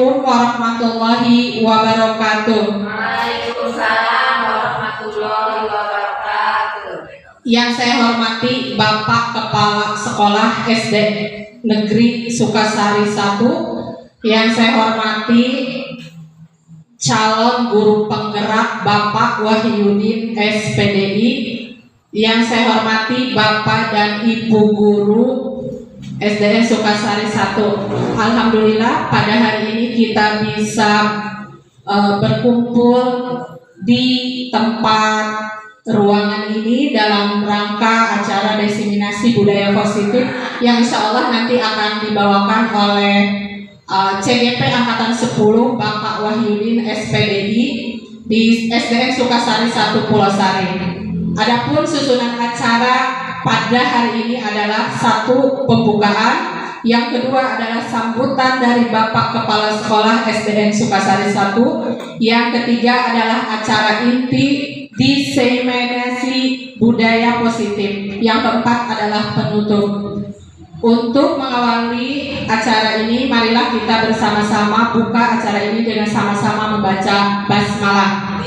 Assalamualaikum warahmatullahi wabarakatuh. Waalaikumsalam warahmatullahi wabarakatuh. Yang saya hormati Bapak Kepala Sekolah SD Negeri Sukasari 1. Yang saya hormati calon guru penggerak Bapak Wahyudin SPDI. Yang saya hormati Bapak dan Ibu guru SDN Sukasari 1. Alhamdulillah pada hari ini kita bisa berkumpul di tempat ruangan ini dalam rangka acara diseminasi budaya positif yang insya Allah nanti akan dibawakan oleh CGP Angkatan 10 Bapak Wahyudin SPDI di SDN Sukasari 1 Pulau Sari. Adapun susunan acara pada hari ini adalah satu pembukaan, yang kedua adalah sambutan dari Bapak Kepala Sekolah SDN Sukasari 1, yang ketiga adalah acara inti diseminasi budaya positif, yang keempat adalah penutup. Untuk mengawali acara ini, marilah kita bersama-sama buka acara ini dengan sama-sama membaca basmalah.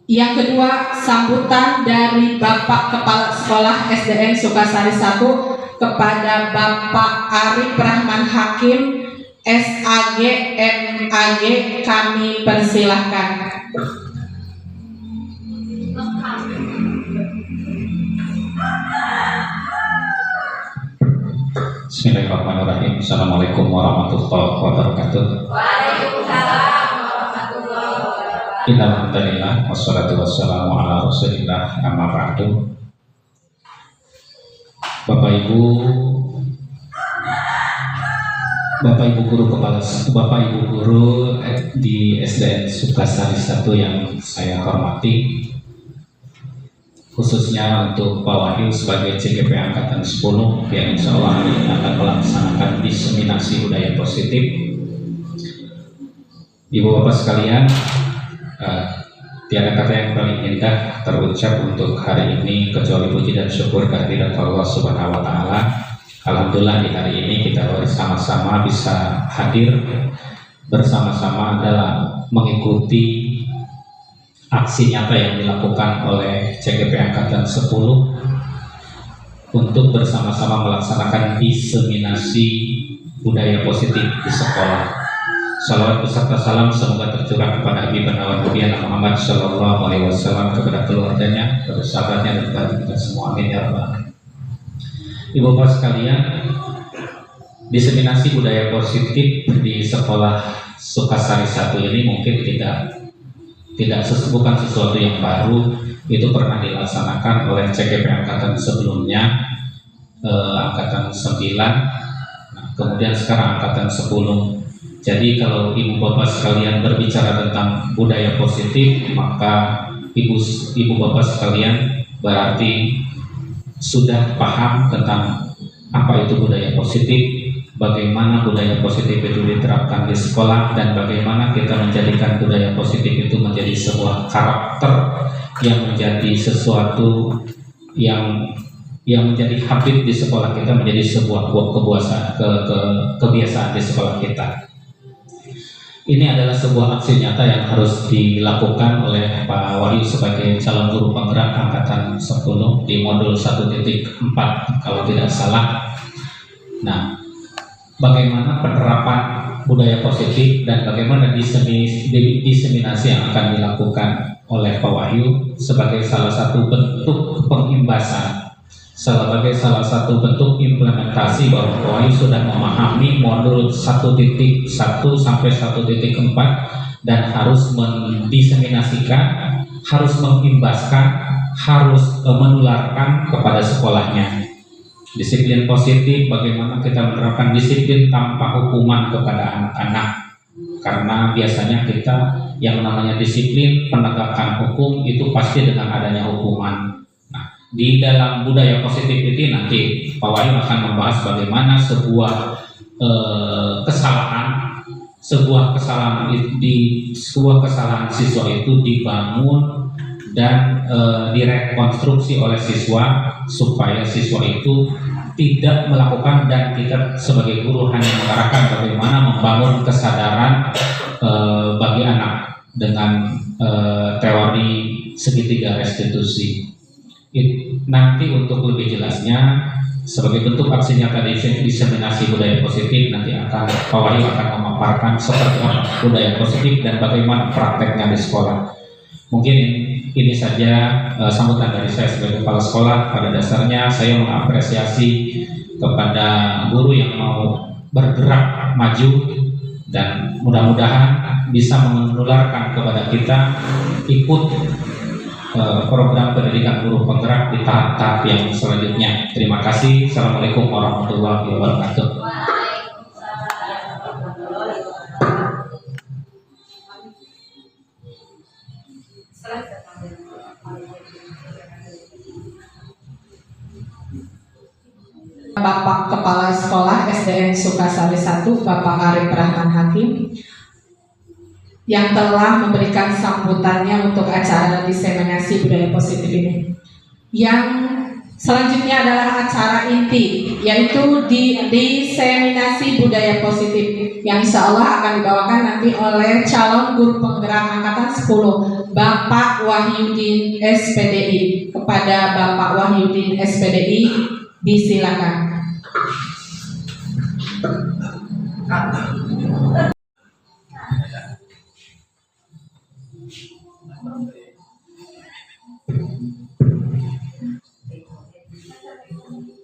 Yang kedua, sambutan dari Bapak Kepala Sekolah SDN Sukasari 1 kepada Bapak Arif Rahman Hakim SAG MAG, kami persilahkan. Bismillahirrahmanirrahim. Assalamualaikum warahmatullahi wabarakatuh. Waalaikumsalam warahmatullahi wabarakatuh. Alhamdulillah wassalatu wassalamu ala Rasulillah, amma ba'du. Bapak Ibu guru di SDN Sukasari 1 yang saya hormati, khususnya untuk Pak Wahyu sebagai CGP Angkatan 10 yang insya Allah hari ini akan melaksanakan diseminasi budaya positif. Ibu Bapak sekalian, tiada kata yang paling indah terucap untuk hari ini kecuali puji dan syukur kehadirat Allah Subhanahu wa Ta'ala. Alhamdulillah di hari ini kita bersama-sama bisa hadir bersama-sama dalam mengikuti aksi nyata yang dilakukan oleh CGP Angkatan 10 untuk bersama-sama melaksanakan diseminasi budaya positif di sekolah. Salawat beserta salam semoga tercurah kepada Habibur Nabi Muhammad Sallallahu Alaihi Wasallam, kepada keluarganya, kepada sahabatnya, dan kepada kita semua. Amin ya rabbal alamin. Ibu bapak sekalian, diseminasi budaya positif di sekolah Sukasari 1 ini mungkin bukan sesuatu yang baru. Itu pernah dilaksanakan oleh CGP Angkatan sebelumnya, Angkatan 9, kemudian sekarang Angkatan 10. Jadi kalau ibu bapak sekalian berbicara tentang budaya positif, maka ibu bapak sekalian berarti sudah paham tentang apa itu budaya positif, bagaimana budaya positif itu diterapkan di sekolah, dan bagaimana kita menjadikan budaya positif itu menjadi sebuah karakter yang menjadi sesuatu yang menjadi habit di sekolah kita, menjadi sebuah kebiasaan di sekolah kita. Ini adalah sebuah aksi nyata yang harus dilakukan oleh Pak Wahyu sebagai calon guru penggerak Angkatan 10 di modul 1.4 kalau tidak salah. Nah, bagaimana penerapan budaya positif dan bagaimana diseminasi yang akan dilakukan oleh Pak Wahyu sebagai salah satu bentuk pengimbasan, sebagai salah satu bentuk implementasi bahwa Pak Wahyu sudah memahami modul 1.1 sampai 1.4 dan harus mendiseminasikan, harus mengimbaskan, harus menularkan kepada sekolahnya. Disiplin positif, bagaimana kita menerapkan disiplin tanpa hukuman kepada anak-anak, karena biasanya kita yang namanya disiplin penegakan hukum itu pasti dengan adanya hukuman. Di dalam budaya positif itu nanti Pak Wahyu akan membahas bagaimana sebuah kesalahan siswa itu dibangun dan direkonstruksi oleh siswa supaya siswa itu tidak melakukan, dan kita sebagai guru hanya mengarahkan bagaimana membangun kesadaran bagi anak dengan teori segitiga restitusi. Nanti untuk lebih jelasnya, sebagai bentuk aksi nyata diseminasi budaya positif, nanti akan Pak Wahyu akan memaparkan seperti apa budaya positif dan bagaimana prakteknya di sekolah. Mungkin ini saja sambutan dari saya sebagai kepala sekolah. Pada dasarnya saya mengapresiasi kepada guru yang mau bergerak maju, dan mudah-mudahan bisa menularkan kepada kita ikut program pendidikan guru penggerak di tahap-tahap yang selanjutnya. Terima kasih. Assalamualaikum warahmatullahi wabarakatuh. Bapak Kepala Sekolah SDN Sukasari 1, Bapak Arif Rahman Hakim, yang telah memberikan sambutannya untuk acara diseminasi budaya positif ini. Yang selanjutnya adalah acara inti, yaitu diseminasi budaya positif, yang insya Allah akan dibawakan nanti oleh calon guru penggerak angkatan 10, Bapak Wahyudin SPDI. Kepada Bapak Wahyudin SPDI, disilakan.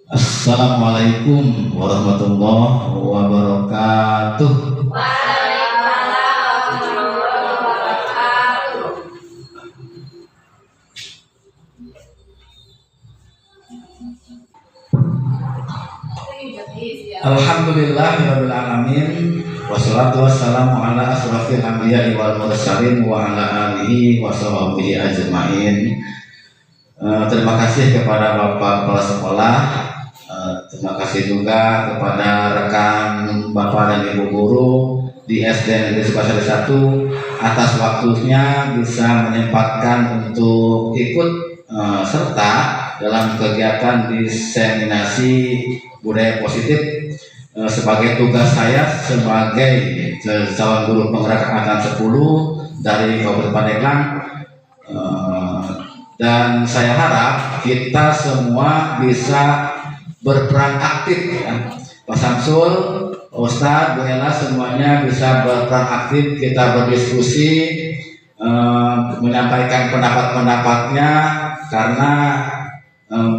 Assalamualaikum warahmatullahi wabarakatuh. Waalaikumsalam warahmatullahi wabarakatuh. Alhamdulillahirabbil alamin, wassalatu wassalamu ala asrofil anbiya'i wal mursalin wa ala alihi wa sahbihi ajmain. Terima kasih kepada Bapak Kepala Sekolah. Terima kasih juga kepada rekan Bapak dan Ibu guru di SDN Negeri Sukasari 1 atas waktunya bisa menyempatkan untuk ikut serta dalam kegiatan diseminasi budaya positif sebagai tugas saya sebagai calon guru penggerak angkatan 10 dari Kabupaten Pandeglang. Dan saya harap kita semua bisa berperan aktif, ya. Pak Samsul, Ustadz, Bu Ella, semuanya bisa berperan aktif. Kita berdiskusi, menyampaikan pendapat-pendapatnya, karena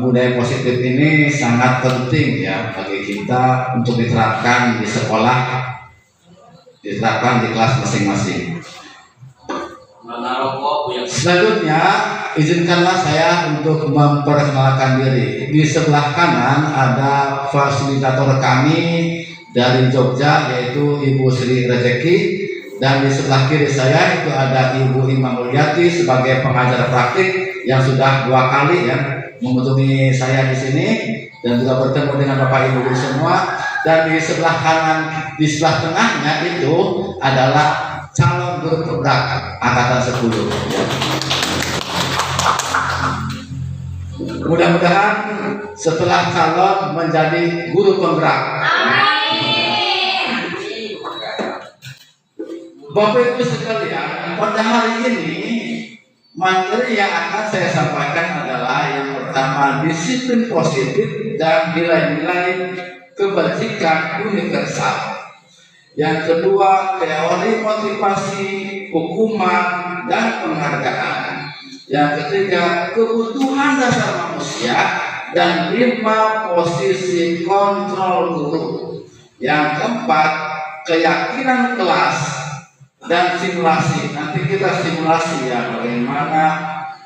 budaya positif ini sangat penting ya bagi kita untuk diterapkan di sekolah, diterapkan di kelas masing-masing. Selanjutnya, izinkanlah saya untuk memperkenalkan diri. Di sebelah kanan ada fasilitator kami dari Jogja, yaitu Ibu Sri Rezeki, dan di sebelah kiri saya itu ada Ibu Imam Mulyati sebagai pengajar praktik yang sudah 2 kali ya mengunjungi saya di sini dan juga bertemu dengan Bapak Ibu guru semua. Dan di sebelah kanan, di sebelah tengahnya itu adalah calon guru penggerak angkatan 10. Mudah-mudahan setelah calon menjadi guru penggerak. Amin. Bapak Ibu sekalian, pada hari ini materi yang akan saya sampaikan adalah yang pertama disiplin positif dan nilai-nilai kebajikan universal. Yang kedua, teori motivasi, hukuman, dan penghargaan. Yang ketiga, kebutuhan dasar manusia, dan 5 posisi kontrol guru. Yang keempat, keyakinan kelas dan simulasi. Nanti kita simulasi ya bagaimana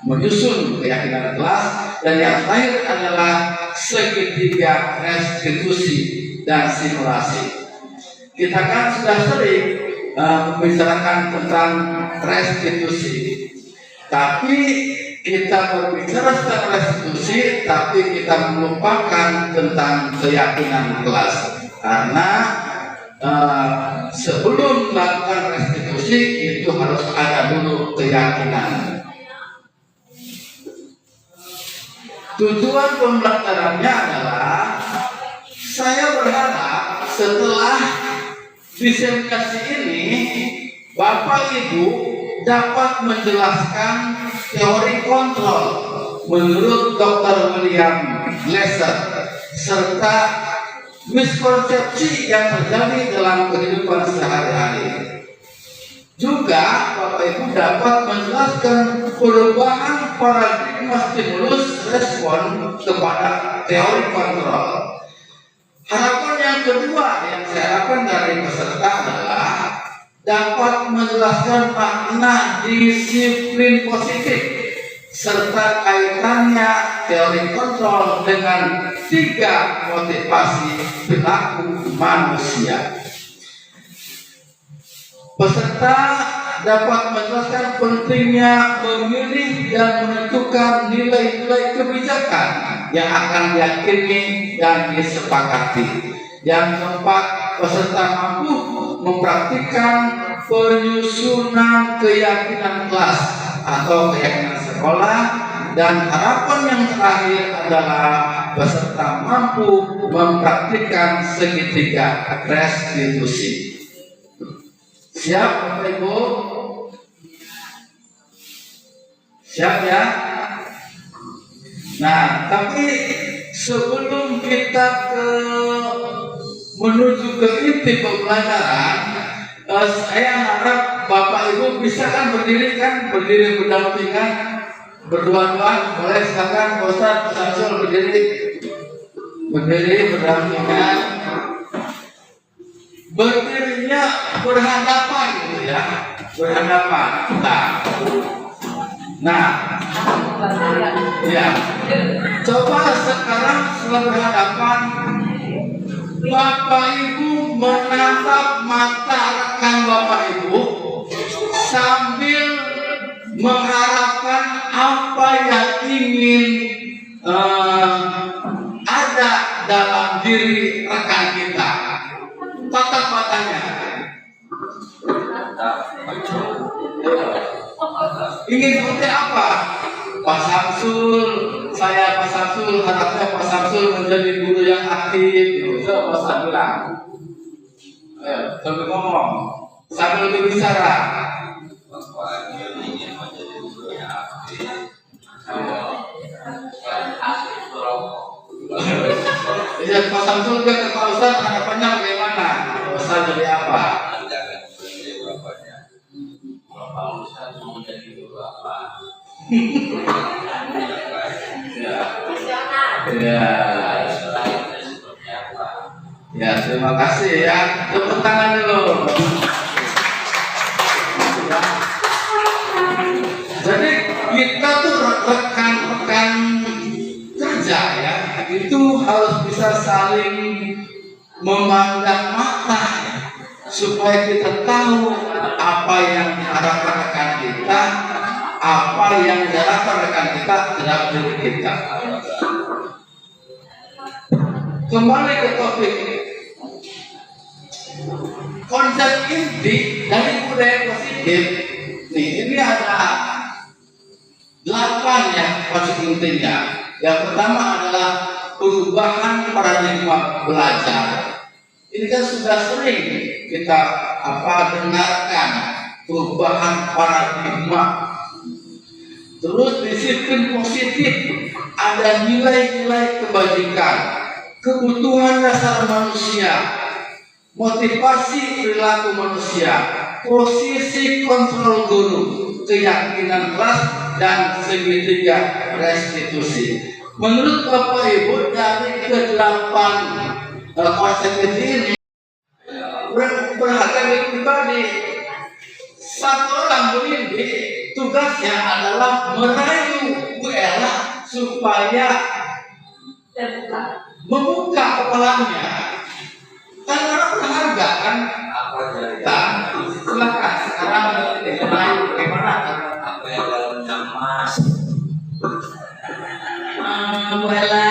menyusun keyakinan kelas. Dan yang terakhir adalah segitiga restitusi dan simulasi. Kita kan sudah sering membicarakan tentang restitusi, tapi kita berbicara tentang restitusi, tapi kita melupakan tentang keyakinan kelas. Karena sebelum melakukan restitusi itu harus ada dulu keyakinan. Tujuan pembelajarannya adalah Saya berharap setelah diseminasi ini Bapak Ibu dapat menjelaskan teori kontrol menurut Dr. William Glasser serta miskonsepsi yang terjadi dalam kehidupan sehari-hari. Juga Bapak Ibu dapat menjelaskan perubahan paradigma stimulus respon kepada teori kontrol. Harapan yang kedua yang saya harapkan dari peserta adalah dapat menjelaskan makna disiplin positif serta kaitannya teori kontrol dengan 3 motivasi perilaku manusia. Peserta dapat menjelaskan pentingnya memilih dan menentukan nilai-nilai kebijakan yang akan diyakini dan disepakati. Yang keempat, peserta mampu mempraktikkan penyusunan keyakinan kelas atau keyakinan sekolah. Dan harapan yang terakhir adalah peserta mampu mempraktikkan segitiga restitusi. Siap Bapak Ibu? Siap ya? Nah, tapi sebelum kita menuju ke inti pembelajaran, saya harap Bapak Ibu bisa kan berdiri berdampingan, berdua-dua. Boleh silakan Pak Ustadz Samsul berdiri berdampingan. Berdirinya berhadapan gitu ya, berhadapan. Nah, ya. Coba sekarang setelah berhadapan, Bapak Ibu menatap mata rekan Bapak Ibu sambil mengharapkan apa yang ingin ada dalam diri rekan kita. Tatap matanya. Ingin seperti apa? Pak Samsul, saya Pak Samsul, harapnya Pak Samsul menjadi guru yang aktif. Itu Pak Samsul bilang. Ayo, sambil ngomong, sambil berbicara. Ingin menjadi guru yang aktif. Ya, Pak Samsul ke Pak Ustadz harapannya bagaimana? Ustadz jadi apa? Bapak Ustadz mau jadi guru apa? Ya, terima kasih ya. Tepuk tangan dulu. Jadi kita tuh rekan-rekan kerja ya, itu harus bisa saling memandang mata ya, supaya kita tahu apa yang diharapkan rekan kita, apa yang diharapkan rekan kita terhadap diri kita. Kembali ke topik konsep inti dari budaya positif. Nih, ini ada 8 ya konsep intinya. Yang pertama adalah perubahan paradigma belajar. Ini kan sudah sering kita dengarkan perubahan paradigma. Terus disiplin positif, ada nilai-nilai kebajikan, kebutuhan dasar manusia, motivasi perilaku manusia, posisi kontrol guru, keyakinan kelas, dan segitiga restitusi. Menurut Bapak Ibu, dari ke-8 konsep ini berharga pribadi. Satu orang pendidik tugasnya adalah merayu Bu Ella supaya membuka kepalanya. Kan orang berharga kan? Silakan sekarang merayu bagaimana? Apa yang dalam emas? Bu Ella,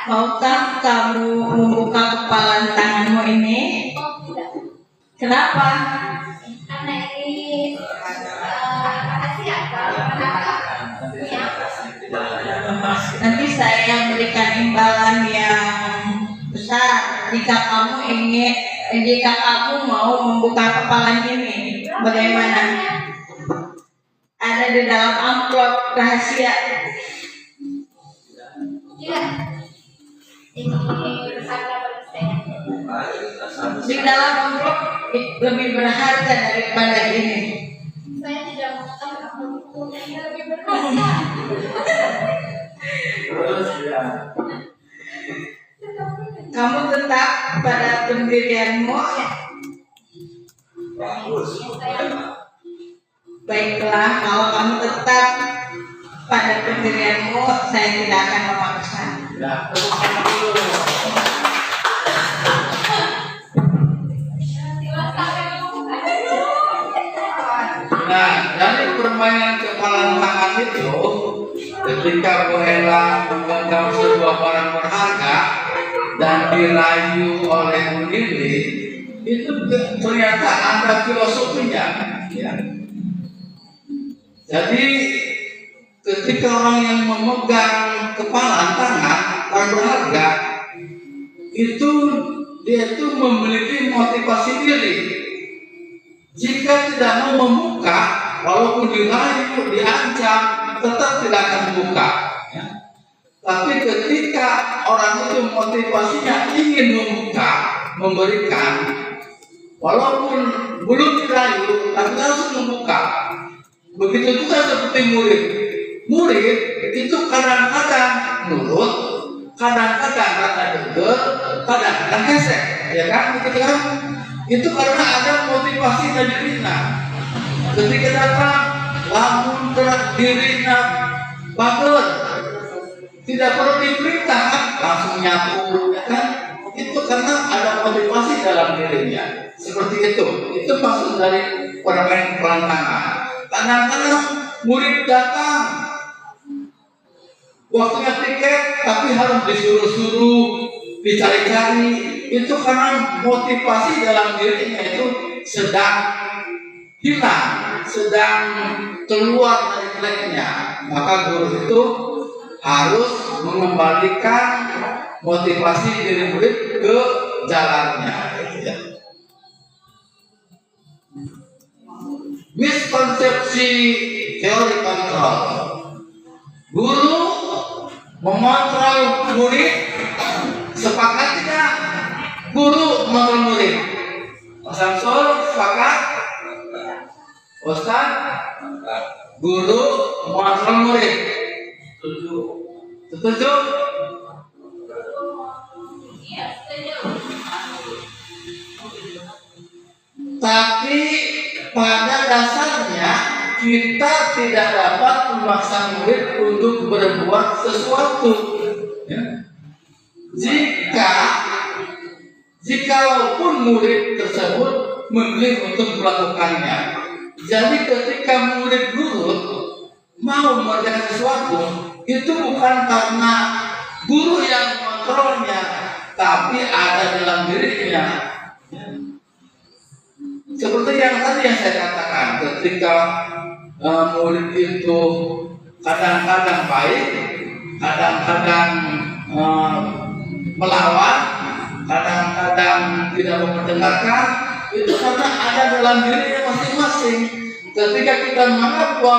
maukah kamu membuka kepala tanganmu ini? Oh, tidak. Kenapa? Karena ini rahasia kalau Nanti saya berikan imbalan yang Ustaz, jika kamu mau membuka kepalan ini, bagaimana? Ada di dalam amplop rahasia. Iya. Ini berharga bagi saya. Di dalam amplop lebih berharga daripada ini. Saya tidak mau tahu yang lebih berharga. Kamu tetap pada pendirianmu. Baiklah, kalau kamu tetap pada pendirianmu, saya tidak akan memaksa. Nah, dari permainan kepalan tangan itu, ketika Bu Ella memegang sebuah barang berharga dan dirayu oleh Bu Lili, itu ternyata ada filosofinya. Ya. Jadi ketika orang yang memegang kepalan tangan yang berharga, itu dia itu memiliki motivasi diri. Jika tidak mau membuka, walaupun dirayu, diancam, tetap tidak akan membuka. Ya. Tapi ketika orang itu motivasinya ingin membuka, memberikan, walaupun belum dirayu, tapi langsung membuka. Begitu juga seperti murid. Murid itu kadang-kadang nurut, kadang-kadang rada degel, kadang-kadang gesek, ya kan? Begitu kan? Itu karena ada motivasi dari dirinya. Ketika datang, lamun dirina bager, tidak perlu diperintah, langsung nyapu, ya kan? Itu karena ada motivasi dalam dirinya. Seperti itu. Itu maksud dari permainan perantangan. Kadang-kadang murid datang, waktunya tiket, tapi harus disuruh-suruh, dicari-cari. Itu karena motivasi dalam dirinya itu sedang hilang, sedang keluar dari tracknya. Maka guru itu harus mengembalikan motivasi diri murid ke jalannya. Ya. Miskonsepsi teori kontrol. Guru mengontrol murid, sepakat tidak? Guru mengontrol murid. Mas Samsul sepakat? Ustaz? Guru mengontrol murid. Setuju? Setuju? Iya, setuju. Tapi pada dasarnya kita tidak dapat memaksa murid untuk berbuat sesuatu. Ya. Jikalau murid tersebut memilih untuk melakukannya. Jadi ketika murid nurut mau mengerjakan sesuatu, itu bukan karena guru yang mengontrolnya, tapi ada dalam dirinya. Seperti yang tadi yang saya katakan, ketika murid itu kadang-kadang baik, kadang-kadang melawan, kadang-kadang tidak mau mendengarkan, itu karena ada dalam dirinya masing-masing. Ketika kita menganggap bahwa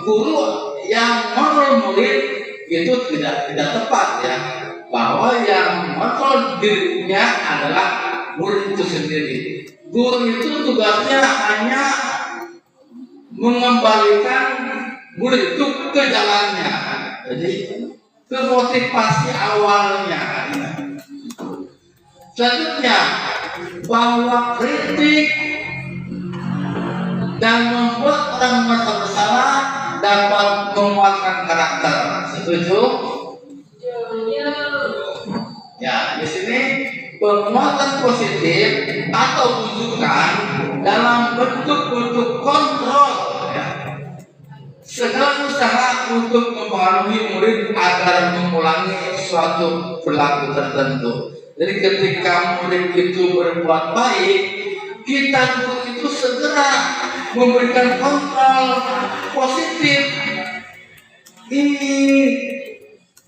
guru yang mengontrol murid itu tidak tepat, ya, bahwa yang mengontrol dirinya adalah murid itu sendiri. Guru itu tugasnya hanya mengembalikan murid itu ke jalannya, jadi ke motivasi awalnya. Selanjutnya, bahwa kritik dan membuat orang merasa bersalah dapat menguatkan karakter. Setuju? Ya, di sini penguatan positif atau bujukan dalam bentuk kontrol, ya. Segala usaha untuk mempengaruhi murid agar mengulangi suatu perilaku tertentu. Jadi ketika murid itu berbuat baik, kita itu segera memberikan kontrol positif. Ini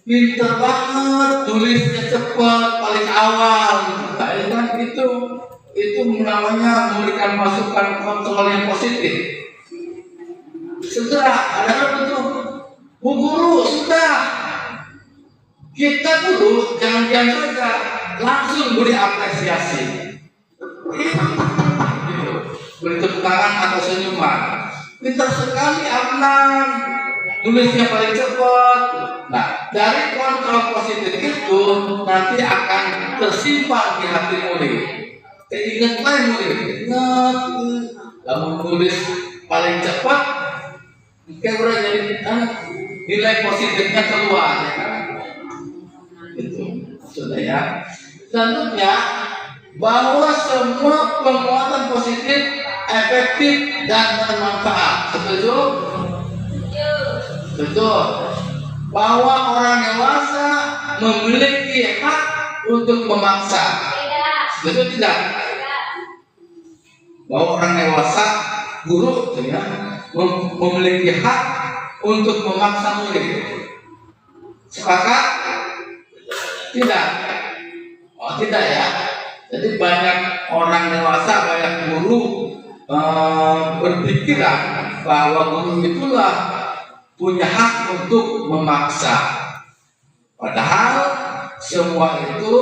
pinter banget, tulisnya cepat, paling awal. Nah, kan itu namanya memberikan masukan kontrol yang positif. Segera ada betul, Bu Guru sudah. Kita dulu jangan diam saja, langsung beri apresiasi. Beri tepuk tangan atau senyuman. Pintar sekali Adnan, nulisnya paling cepat. Nah, dari kontrol positif itu nanti akan tersimpan di hati murid. Ingat lagi murid, ingat, kamu nulis paling cepat, kayak udah jadi nilai positifnya keluar, ya kan? Itu sudah ya. Tentunya bahwa semua penguatan positif efektif dan bermanfaat. Setuju? Betul. Bahwa orang dewasa memiliki hak untuk memaksa. Betul tidak? Bahwa orang dewasa, guru, ya, memiliki hak untuk memaksa murid. Sepakat? Tidak. Oh, tidak ya. Jadi banyak orang dewasa, banyak guru berpikiran bahwa guru itulah punya hak untuk memaksa. Padahal semua itu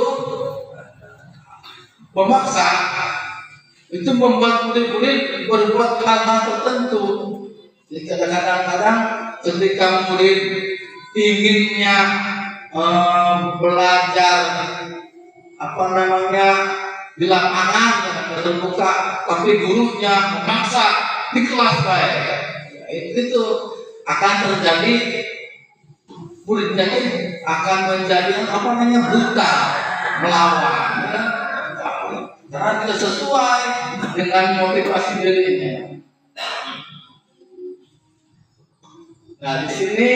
memaksa itu membuat murid-murid berbuat hal-hal tertentu. Jadi kadang-kadang ketika murid inginnya belajar di lapangan yang terbuka, tapi gurunya memaksa di kelas baik, itu akan terjadi, muridnya ini akan menjadi buta, melawan, ya? Karena tidak sesuai dengan motivasi dirinya. Nah, di sini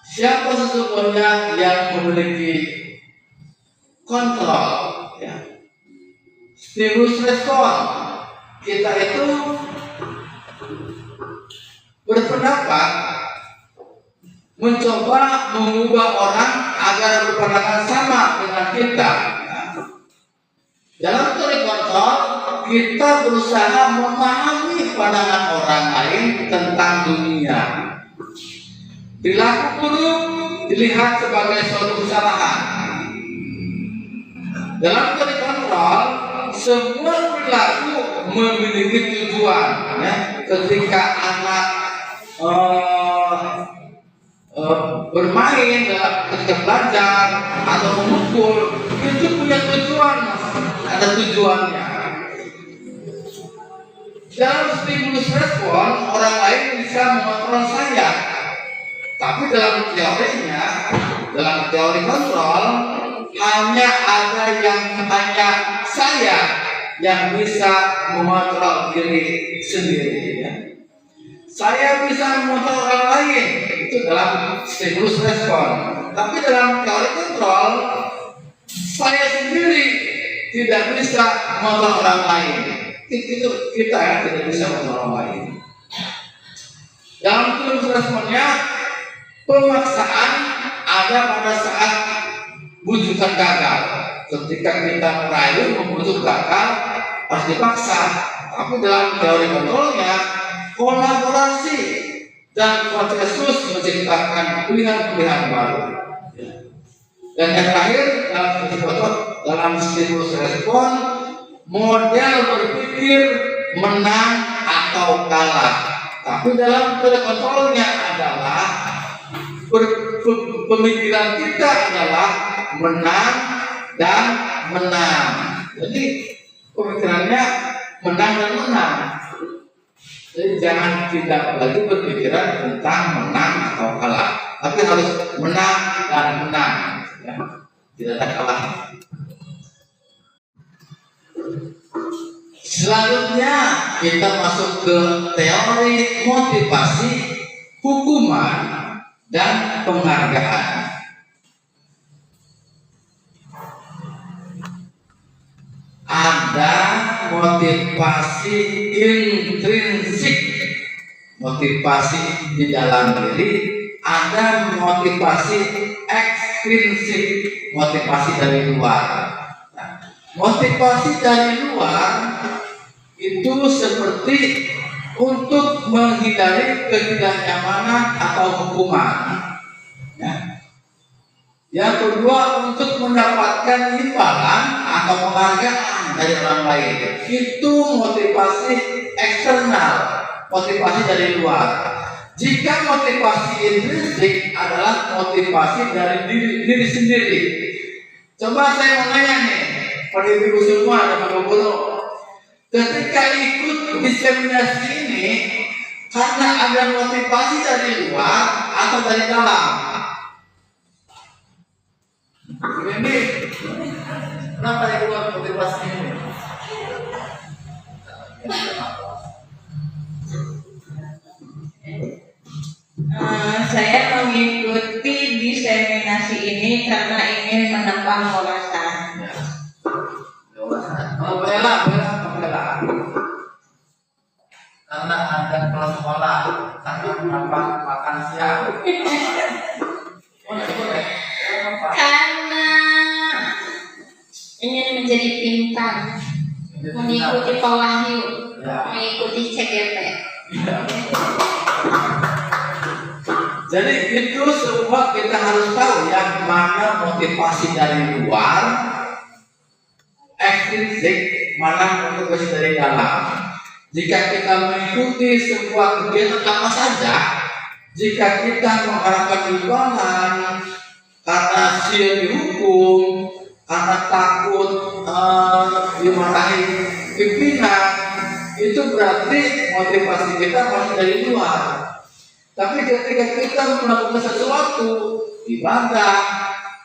siapa sesungguhnya yang memiliki kontrol, ya? Stimulus respon. Kita itu berpendapat mencoba mengubah orang agar berpandangan sama dengan kita. Dalam teori kontrol, kita berusaha memahami pandangan orang lain tentang dunia. Perilaku buruk dilihat sebagai suatu kesalahan. Dalam teori kontrol, semua perilaku memiliki tujuan. Ya. Ketika anak bermain, ketika belajar atau memukul, itu punya tujuan, ada tujuannya. Dalam stimulus respon, orang lain bisa mengontrol saya. Tapi dalam teorinya, dalam teori kontrol, hanya saya yang bisa mengontrol diri sendiri. Ya. Saya bisa mengontrol orang lain, itu dalam stimulus respon. Tapi dalam teori kontrol, saya sendiri tidak bisa mengontrol orang lain. Itu kita yang tidak bisa mengontrol orang lain. Dalam stimulus responnya, pemaksaan ada pada saat bujukan gagal. Ketika kita merayu membujuk gagal, harus dipaksa. Tapi dalam teori kontrolnya, kolaborasi dan konsensus menciptakan pilihan-pilihan baru. Dan yang terakhir dalam stimulus respon, model berpikir menang atau kalah. Tapi dalam teori kontrolnya adalah pemikiran kita adalah menang dan menang. Jadi pemikirannya menang dan menang. Jadi jangan tidak lagi berpikiran tentang menang atau kalah, tapi harus menang dan menang. Ya. Tidak ada kalah. Selanjutnya kita masuk ke teori motivasi, hukuman, dan penghargaan. Ada motivasi intrinsik, motivasi di dalam diri, ada motivasi ekstrinsik, motivasi dari luar. Nah, motivasi dari luar itu seperti untuk menghindari ketidaknyamanan atau hukuman. Ya. Yang kedua, untuk mendapatkan imbalan atau penghargaan dari orang lain. Itu motivasi eksternal, motivasi dari luar. Jika motivasi intrinsik adalah motivasi dari diri sendiri. Coba saya mau nanya nih, pada ibu semua dan Bapak Guru, ketika ikut diseminasi ini karena ada motivasi dari luar atau dari dalam? Ini kenapa dari luar motivasi ini? Saya mengikuti diseminasi ini karena ingin menambah wawasan. Bela. Karena ada kelas sekolah, karena menambah makan siang. Karena ingin menjadi pintar, mengikuti Pak Wahyu, mengikuti CGP. Jadi itu semua kita harus tahu ya, mana motivasi dari luar ekstrinsik, mana motivasi dari dalam. Jika kita mengikuti sebuah kegiatan apa saja, jika kita mengharapkan imbalan karena siap dihukum, karena takut dimarahi pimpinan, itu berarti motivasi kita masih dari luar. Tapi ketika kita melakukan sesuatu, ibadah,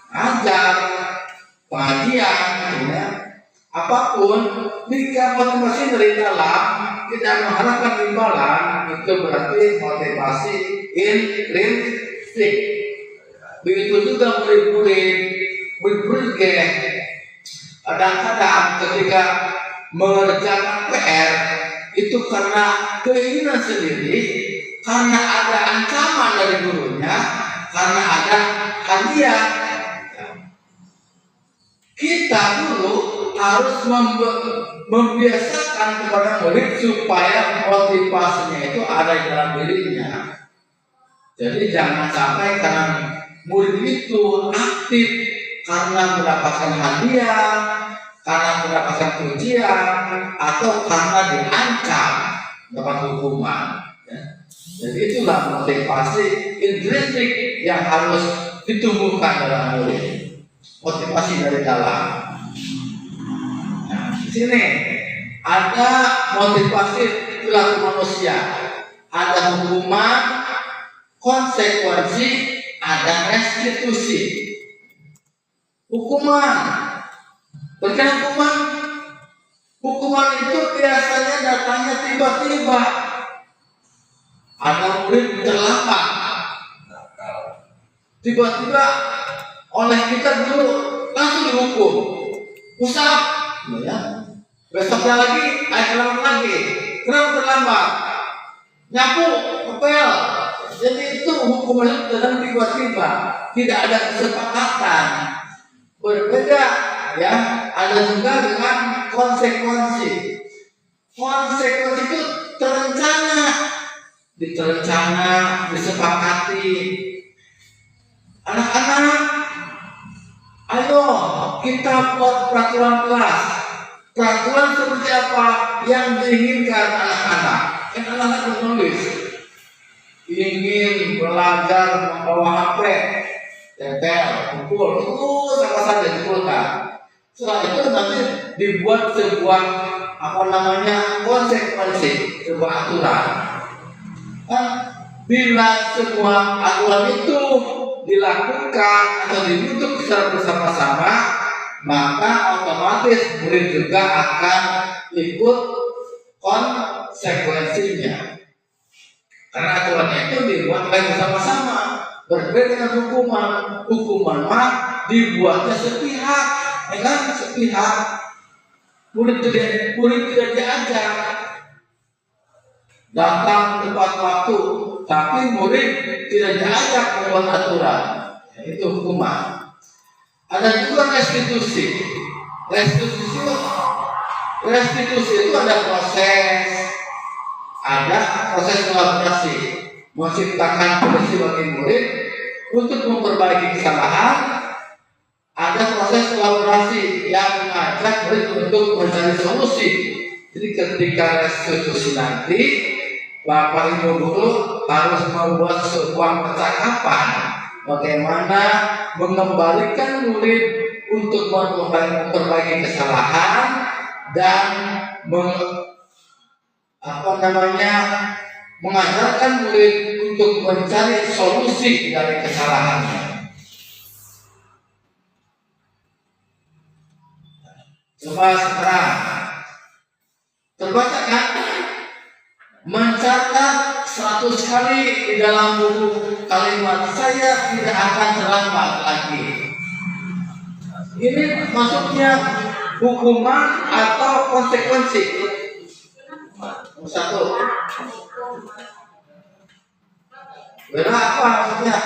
ajar, pengajian, ya, apapun, jika motivasi dari dalam, tidak mengharapkan imbalan, itu berarti motivasi intrinsik. Begitu juga murid-murid kadang-kadang ketika mengerjakan PR itu karena keinginan sendiri, karena ada ancaman dari gurunya, karena ada hadiah. Kita dulu harus membiasakan kepada murid supaya motivasinya itu ada di dalam dirinya. Jadi jangan sampai karena murid itu aktif karena mendapatkan hadiah, karena mendapatkan pujian, atau karena diancam dapat hukuman. Jadi itulah motivasi intrinsik yang harus ditumbuhkan dalam murid. Motivasi dari dalam. Nah, di sini ada motivasi perilaku manusia, ada hukuman, konsekuensi, ada restitusi. Hukuman, berikan hukuman. Hukuman itu biasanya datangnya tiba-tiba. Ada murid terlambat, tiba-tiba oleh kita dulu langsung dihukum, usap, ya. Besoknya lagi, terlambat lagi. Kenapa terlambat? Nyapu, ngepel. Jadi itu hukumannya datang tiba-tiba, tidak ada kesepakatan. Berbeda, ya. Ada juga dengan konsekuensi. Konsekuensi itu terencana. Diterencana, disepakati. Anak-anak, ayo kita buat peraturan kelas. Peraturan seperti apa yang diinginkan anak-anak? Anak-anak menulis ingin belajar membawa HP, tempel, pukul, itu sama saja dikumpulkan. Setelah itu nanti dibuat sebuah konsekuensi, sebuah aturan. Bila semua aturan itu dilakukan atau dibentuk secara bersama-sama, maka otomatis murid juga akan ikut konsekuensinya. Karena aturannya itu dibuat bersama-sama. Berbeda dengan hukuman. Hukuman dibuatnya sepihak, ya kan? Sepihak. Murid tidak diajar. Datang tepat waktu, tapi murid tidak diajak membuat aturan, itu hukuman. Ada juga restitusi. Restitusi itu ada proses kolaborasi, menciptakan kondisi bagi murid untuk memperbaiki kesalahan. Ada proses kolaborasi yang mengajak murid untuk mencari solusi. Jadi ketika restitusi nanti, Bapak Ibu guru harus membuat sebuah percakapan bagaimana mengembalikan murid untuk memperbaiki kesalahan dan mengajarkan murid untuk mencari solusi dari kesalahannya. Coba sekarang terbaca kan? Mencatat 100 kali di dalam buku kalimat saya tidak akan terlambat lagi. Ini maksudnya hukuman atau konsekuensi? Satu. Beda apa maksudnya?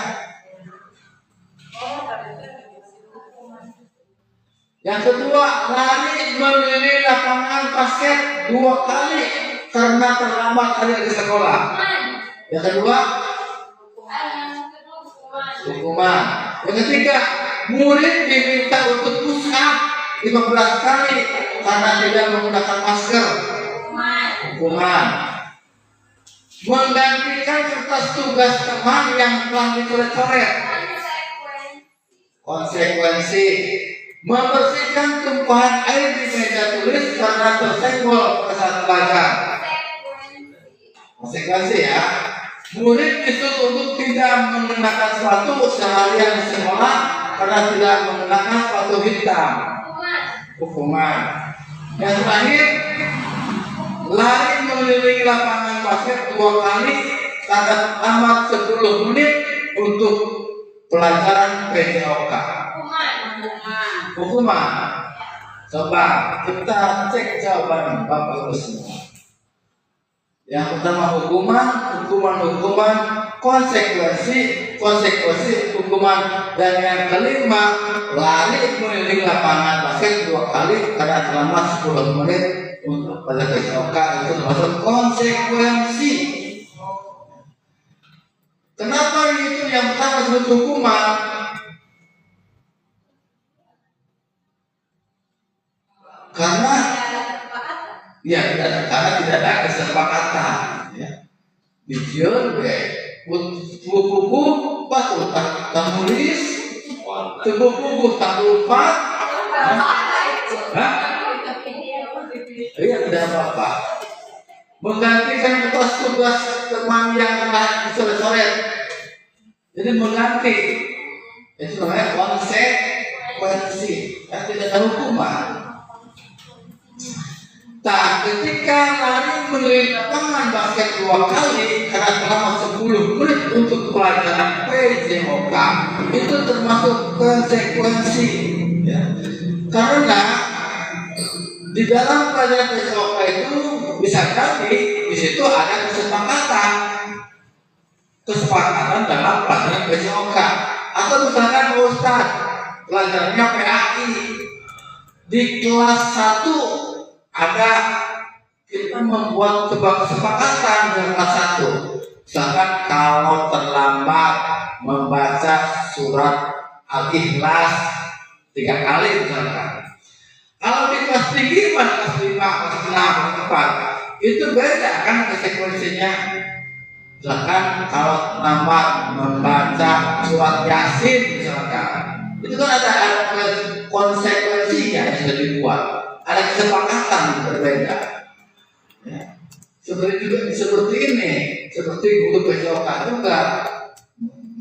Yang kedua, lari mengelilingi lapangan basket 2 kali karena terlambat hari ke sekolah. Yang kedua, hukuman. Yang ketiga, murid diminta untuk push up 15 kali karena tidak menggunakan masker. Hukuman. Menggantikan kertas tugas teman yang telah dicoret-coret. Konsekuensi. Membersihkan tumpahan air di meja tulis karena tersenggol pada saat belajar. Konsekuensi ya. Murid disuruh untuk tidak mengenakan sepatu seharian di sekolah karena tidak mengenakan sepatu hitam. Hukuman. Yang terakhir, lari mengelilingi lapangan basket 2 kali karena amat 10 menit untuk pelajaran PJOK. Hukuman. Coba kita cek jawaban Bapak Ibu semua. Yang pertama hukuman, konsekuensi, hukuman, dan yang kelima lari mengelilingi lapangan basket 2 kali karena selama 10 menit untuk pada PJOK, itu termasuk konsekuensi. Kenapa itu yang pertama disebut hukuman? Karena tidak ada kesepakatan. Ya. Dijual buku batu tak nulis, buku tak lupa. Iya, tidak apa-apa. Menggantikan kertas tugas teman yang telah dicoret-coret. Jadi mengganti. Itu namanya konsekuensi. Tidak ada hukuman. Ketika lari mengelilingi lapangan basket 2 kali karena selama 10 menit untuk pelajaran PJOK, itu termasuk konsekuensi. Ya. Karena di dalam pelajaran PJOK itu bisa jadi di situ ada kesepakatan dalam pelajaran PJOK, atau misalkan Ustaz pelajarannya PAI di kelas 1 ada kita membuat sebuah kesepakatan dengan kelas 1. Misalkan kalau terlambat membaca surat Al-Ikhlas 3 kali misalkan. Kalau di kelas tinggi, kelas 5, kelas 6, kelas 4 itu beda kan konsekuensinya. Misalkan kalau terlambat membaca surat Yasin misalkan, itu kan ada konsekuensinya yang sudah dibuat. Ada kesepakatan berbeda. Ya. Seperti ini, seperti guru PJOK juga,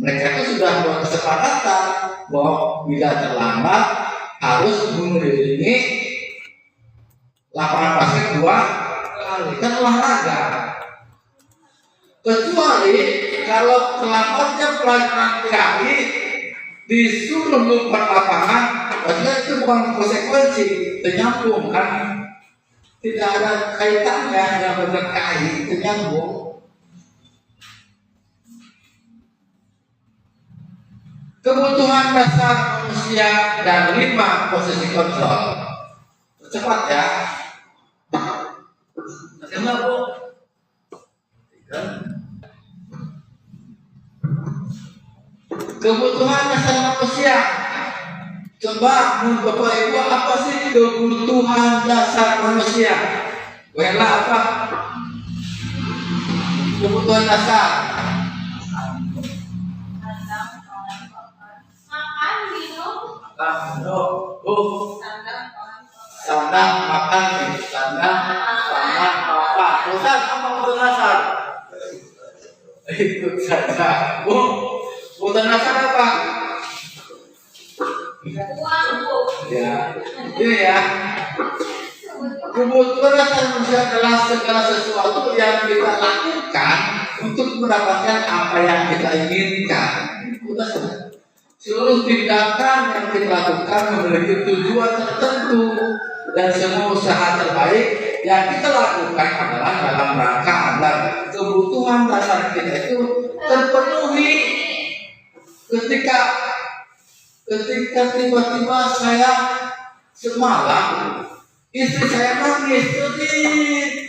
mereka itu sudah buat kesepakatan bahwa bila terlambat harus mengelilingi lapangan basket 2 kali, kan olahraga. Kecuali kalau terlambatnya pelajaran PAI disuruh lompat lapangan, padahal itu bukan konsekuensi, ternyambung kan, tidak ada kaitannya dengan PAI, ternyambung. kebutuhan dasar manusia dan 5 posisi kontrol. Cepat ya. Kenapa Bu? Kebutuhan dasar manusia. Coba menurut Bapak Ibu, apa sih kebutuhan dasar manusia? Wela apa? Kebutuhan dasar. Makan, minum, Sandang, makan, sandang, pangan, apa? Ustaz, apa kebutuhan dasar? Itu saja. Bu, kebutuhan dasar apa? uang, Bu. Ya, ini ya. Kebutuhan dasar manusia adalah segala sesuatu yang kita lakukan untuk mendapatkan apa yang kita inginkan. Seluruh tindakan yang kita lakukan memiliki tujuan tertentu, dan semua usaha terbaik yang kita lakukan adalah dalam rangka agar kebutuhan dasar kita itu terpenuhi. Ketika tiba-tiba saya semalam, istri saya nangis sedih.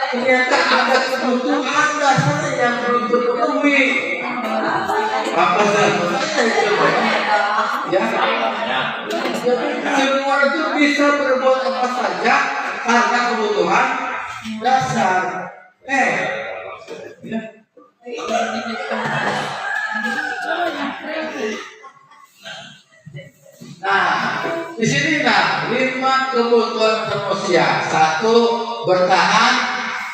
Ternyata ada kebutuhan dasar yang belum terpenuhi. Apa saja itu? Ya. Semua itu bisa berbuat apa saja karena kebutuhan dasar. Ya. Nah, di sini 5 kebutuhan manusia. 1, bertahan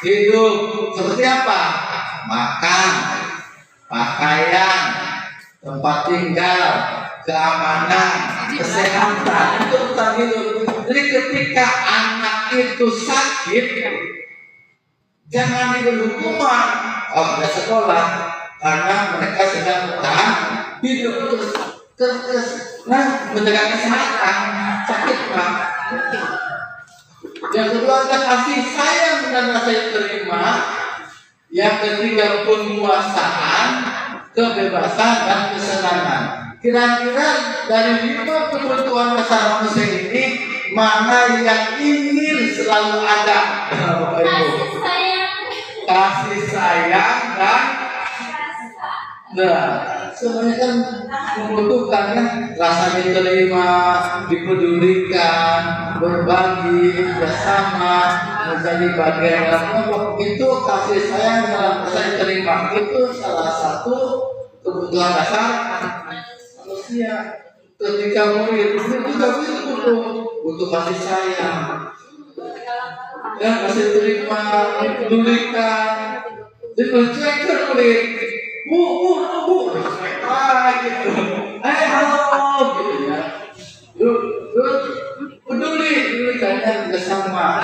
hidup. Seperti apa? Makan, pakaian, tempat tinggal, keamanan, kesehatan. Itu bertahan hidup. Jadi ketika anak itu sakit, jangan diberi hukuman. Tidak sekolah karena mereka sedang bertahan hidup terus menjaga kesehatan sakit Pak. Yang kedua adalah kasih sayang dan rasa terima. Yang ketiga penguasaan, kebebasan dan kesenangan. Kira-kira dari 5 kebutuhan dasar manusia ini mana yang ingin selalu ada? Bapak Ibu? Kasih sayang dan semuanya kan membutuhkan kan rasa diterima, dipedulikan, berbagi, bersama, menjadi bagian dalam kelompok. Itu kasih sayang dalam rasa diterima. Itu salah satu kebutuhan dasar manusia. Ketika murid juga butuh kasih sayang, ya kasih terima, dipedulikan, dipercayai murid. Bu, gitu. Halo, gitu ya. Lu peduli kalian bersama.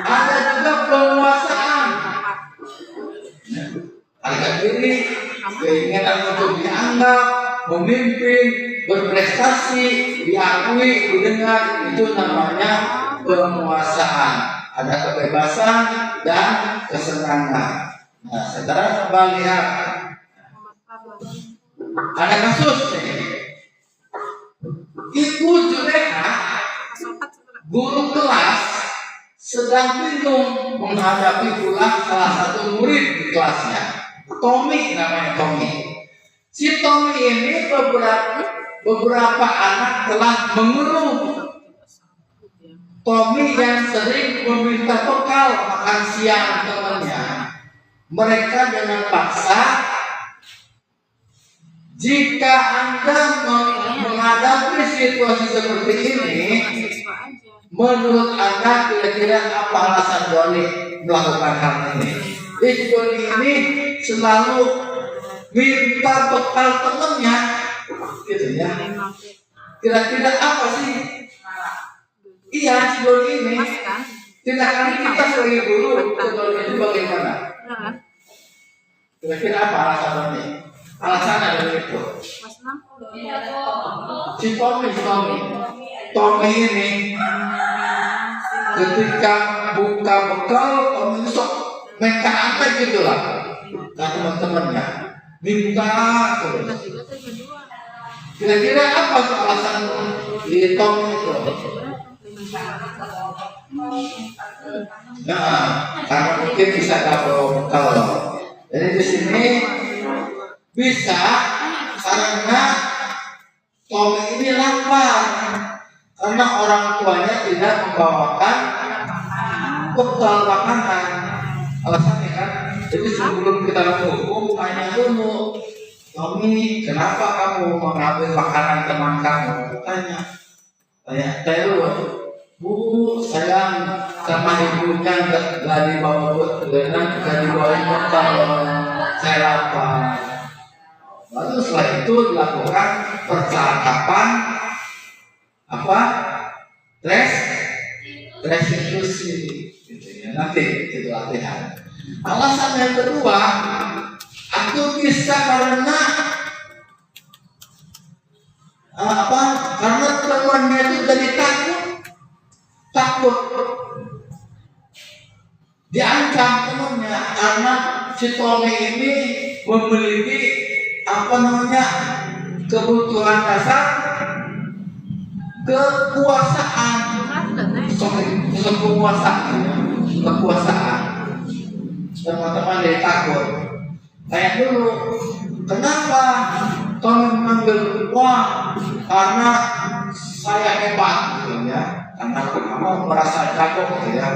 Ada juga penguasaan. Harga diri, keinginan untuk dianggap, memimpin, berprestasi, diakui, didengar, itu namanya penguasaan. Ada kebebasan dan kesenangan. Nah, sekarang coba lihat. Ada kasus nih. Ibu Juleha, guru kelas, sedang bingung menghadapi pula salah satu murid di kelasnya. Tommy namanya Tommy. Si Tommy ini beberapa anak telah mengeluh. Tommy yang sering meminta bekal makan siang temannya. Mereka dengan paksa, jika Anda menghadapi situasi seperti ini, menurut Anda kira-kira apa alasan Doni melakukan hal ini? Jadi Doni ini selalu minta bekal temannya, gitu ya. Kira-kira apa sih? Iya, si Doni ini tindakan kita sebagai guru ke Doni itu bagaimana? Kira-kira apa alasan ini? Alasan ada itu. Si Tommy ini ketika buka bekal, Tommy sok mereka angkat gitu lah. ke teman-temannya, minta terus. Kira-kira apa tuh alasan di Tom itu? Nah, karena mungkin bisa double bekal. Jadi di sini bisa karena Tom ini lapar, karena orang tuanya tidak membawakan bekal makanan. Alasannya kan, jadi sebelum kita menghukum, tanya dulu, Tommy, kenapa kamu mengambil makanan teman kamu? Tanya dulu, Bu, saya sama ibunya nggak dibawa nggak dibawain bekal, saya lapar. Lalu setelah itu dilakukan percakapan apa? Restitusi, gitu ya. Nanti itu latihan. Alasan yang kedua, aku bisa karena karena temannya itu jadi takut diancam temannya, karena si Tommy ini memiliki kebutuhan dasar kekuasaan. Teman-teman dia takut. Tanya dulu, kenapa Tommy mengambil uang? Karena saya hebat, gitu ya. Karena kamu merasa jago, gitu ya.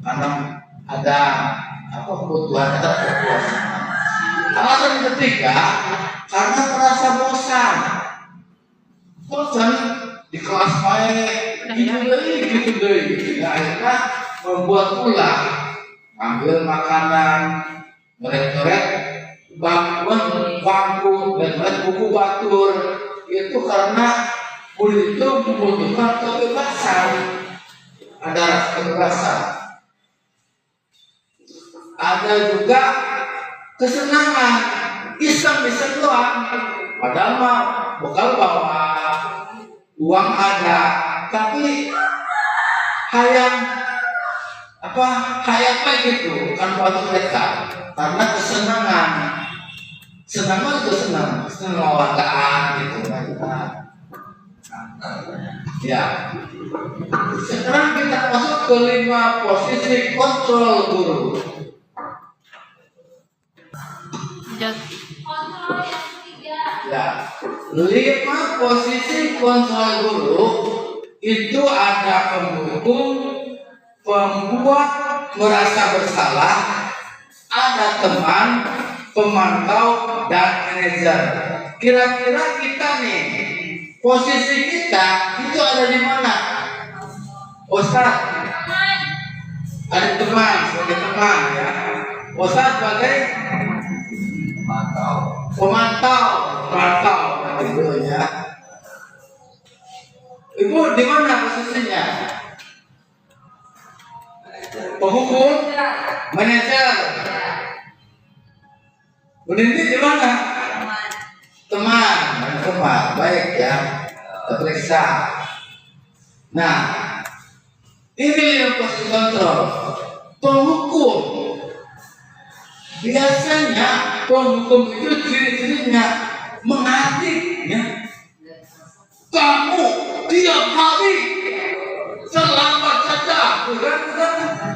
Karena ada kebutuhan atau kekuasaan. Alasan ketiga, karena merasa bosan di kelas main gitu deh. Ya, akhirnya membuat ulah, ambil makanan, ngoret-ngoret bangku, dan buku batur. Itu karena murid itu membutuhkan kebebasan, ada rasa kebebasan. Ada juga kesenangan, iseng-iseng doang. Padahal mah bekal bawa, uang ada, tapi hayang gitu kan buat mereka karena kesenangan. Senang itu senang olahragaan gitu kan. Ya. Sekarang kita masuk ke 5 posisi kontrol guru. Ya, 5 posisi kontrol guru itu ada penghukum, pembuat merasa bersalah, ada teman, pemantau, dan manajer. Kira-kira kita nih, posisi kita itu ada di mana? Ustaz, ada teman, sebagai teman ya. Ustaz sebagai pemantau gitu ya. Ibu di mana posisinya? Penghukum, manajer. Berdiri di mana? Teman. Baik ya. Terperiksa. Nah, ini yang posisi kontrol. Penghukum. Biasanya penghukum itu ciri-cirinya menghati, ya. Kamu tiap hari selamat saja, bukan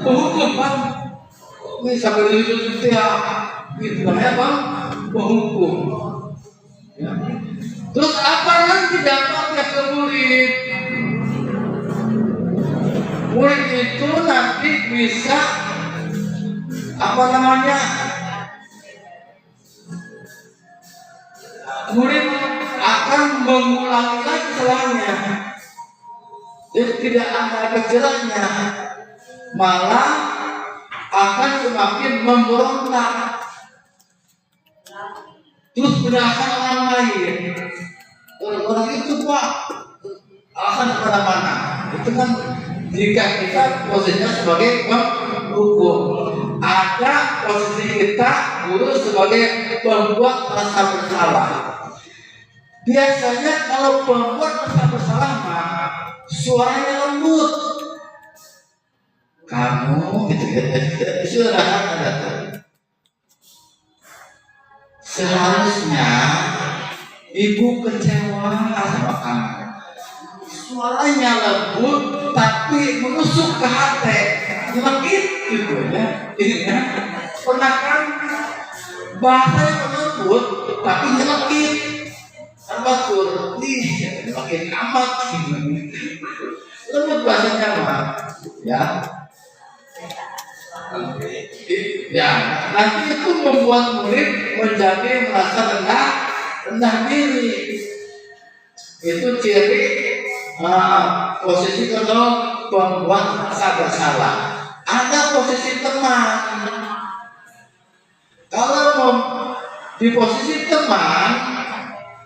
penghukum kan? Ini sampai itu tiap, itu namanya apa? Penghukum. Ya. Terus apa nanti dampaknya ke murid? Murid itu nanti bisa murid akan mengulangi lagi kesalahannya. Jadi tidak ada kejalannya, malah akan semakin memberontak, terus menyalahkan orang lain. Orang itu Pak, alasan kemana-mana. Itu kan jika kita posisinya sebagai penghukum, ada posisi kita guru sebagai pembuat rasa bersalah. Biasanya kalau pembuat rasa bersalah suaranya lembut. Kamu gitu ya, sudah ada. seharusnya ibu kecewa sama kamu. Suaranya lembut tapi menusuk ke hati, nyelekit gitu ya. Pernah kan bahasanya lembut tapi nyelekit. Apa tuh? Nih, makin amat. Lembut bahasanya mah, ya. Ya, nanti itu membuat murid menjadi merasa rendah diri. Itu ciri posisi kedua membuat merasa bersalah. Ada posisi teman. Kalau di posisi teman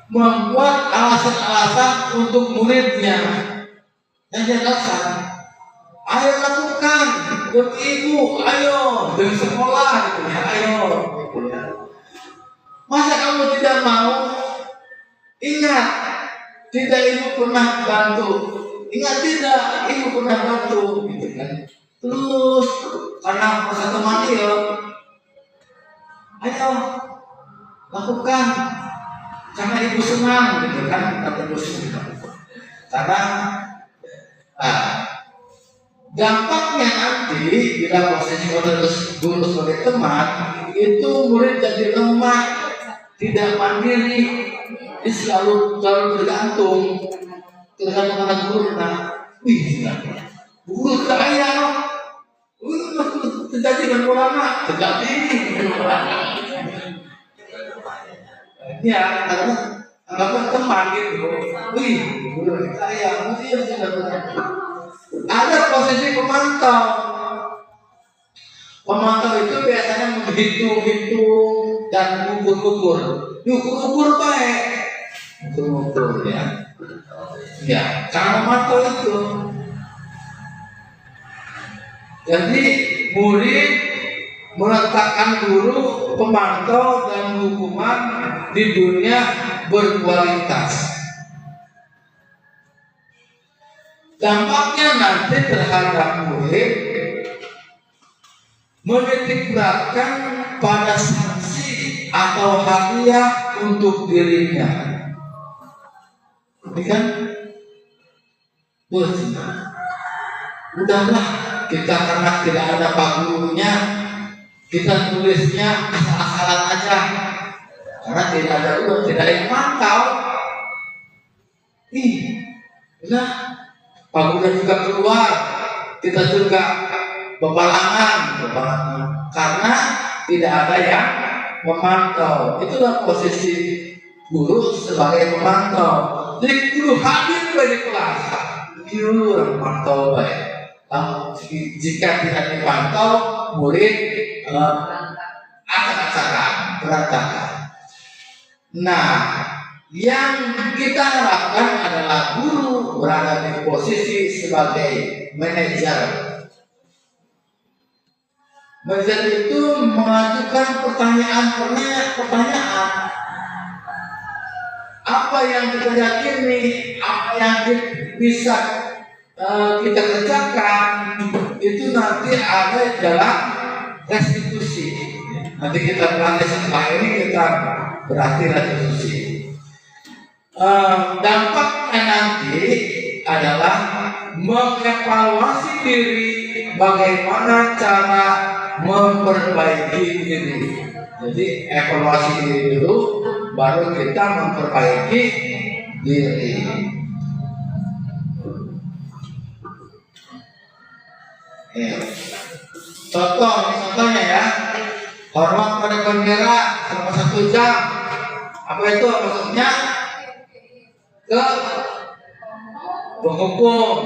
membuat alasan-alasan untuk muridnya, yang jelaskan, ayo lakukan demi ibu, ayo demi sekolah, gitu ya, ayo. Gitu ya. Masa kamu tidak mau? Ingat, tidak ibu pernah bantu. Ingat tidak, ibu pernah bantu, gitu kan? Terus karena masa teman dia, ayo lakukan. Karena ibu senang, gitu kan? Karena ibu senang. Karena dampaknya nanti bila posisi guru sebagai teman itu murid jadi lemah, tidak mandiri, dia selalu bergantung pada guru. Guru kaya, terjadi dengan ulama, terjadi ya, karena anggaplah teman gitu. Guru kaya, dia sudah. Ada posisi pemantau. Pemantau itu biasanya menghitung-hitung dan mengukur-ukur. Diukur-ukur baik. Ukur-ukur ya. Ya, cara memantau itu. Jadi murid meletakkan guru, pemantau dan hukuman di dunia berkualitas. Dampaknya nanti terhadap murid menitik beratkan pada sanksi atau hadiah untuk dirinya. Ini kan udahlah, kita karena tidak ada pak gurunya, kita tulisnya asal-asalan aja karena tidak ada guru, tidak ada yang mantau. Nah, Pak Guru juga keluar, kita juga bebalangan, karena tidak ada yang memantau. Itulah posisi guru sebagai pemantau. Jadi guru hadir di kelas, guru memantau baik. Jika tidak dipantau, murid acak-acakan, berantakan. Nah, yang kita harapkan adalah guru berada di posisi sebagai manajer. Manajer itu mengajukan pertanyaan. Apa yang kita yakini, apa yang bisa kita kerjakan, itu nanti ada dalam restitusi. Nanti kita berarti setelah ini kita berarti restitusi. Dampaknya nanti adalah mengevaluasi diri, bagaimana cara memperbaiki diri. Jadi evaluasi diri dulu, baru kita memperbaiki diri. Contohnya ya, hormat pada bendera selama 1 jam. Apa itu maksudnya? Ke penghukum.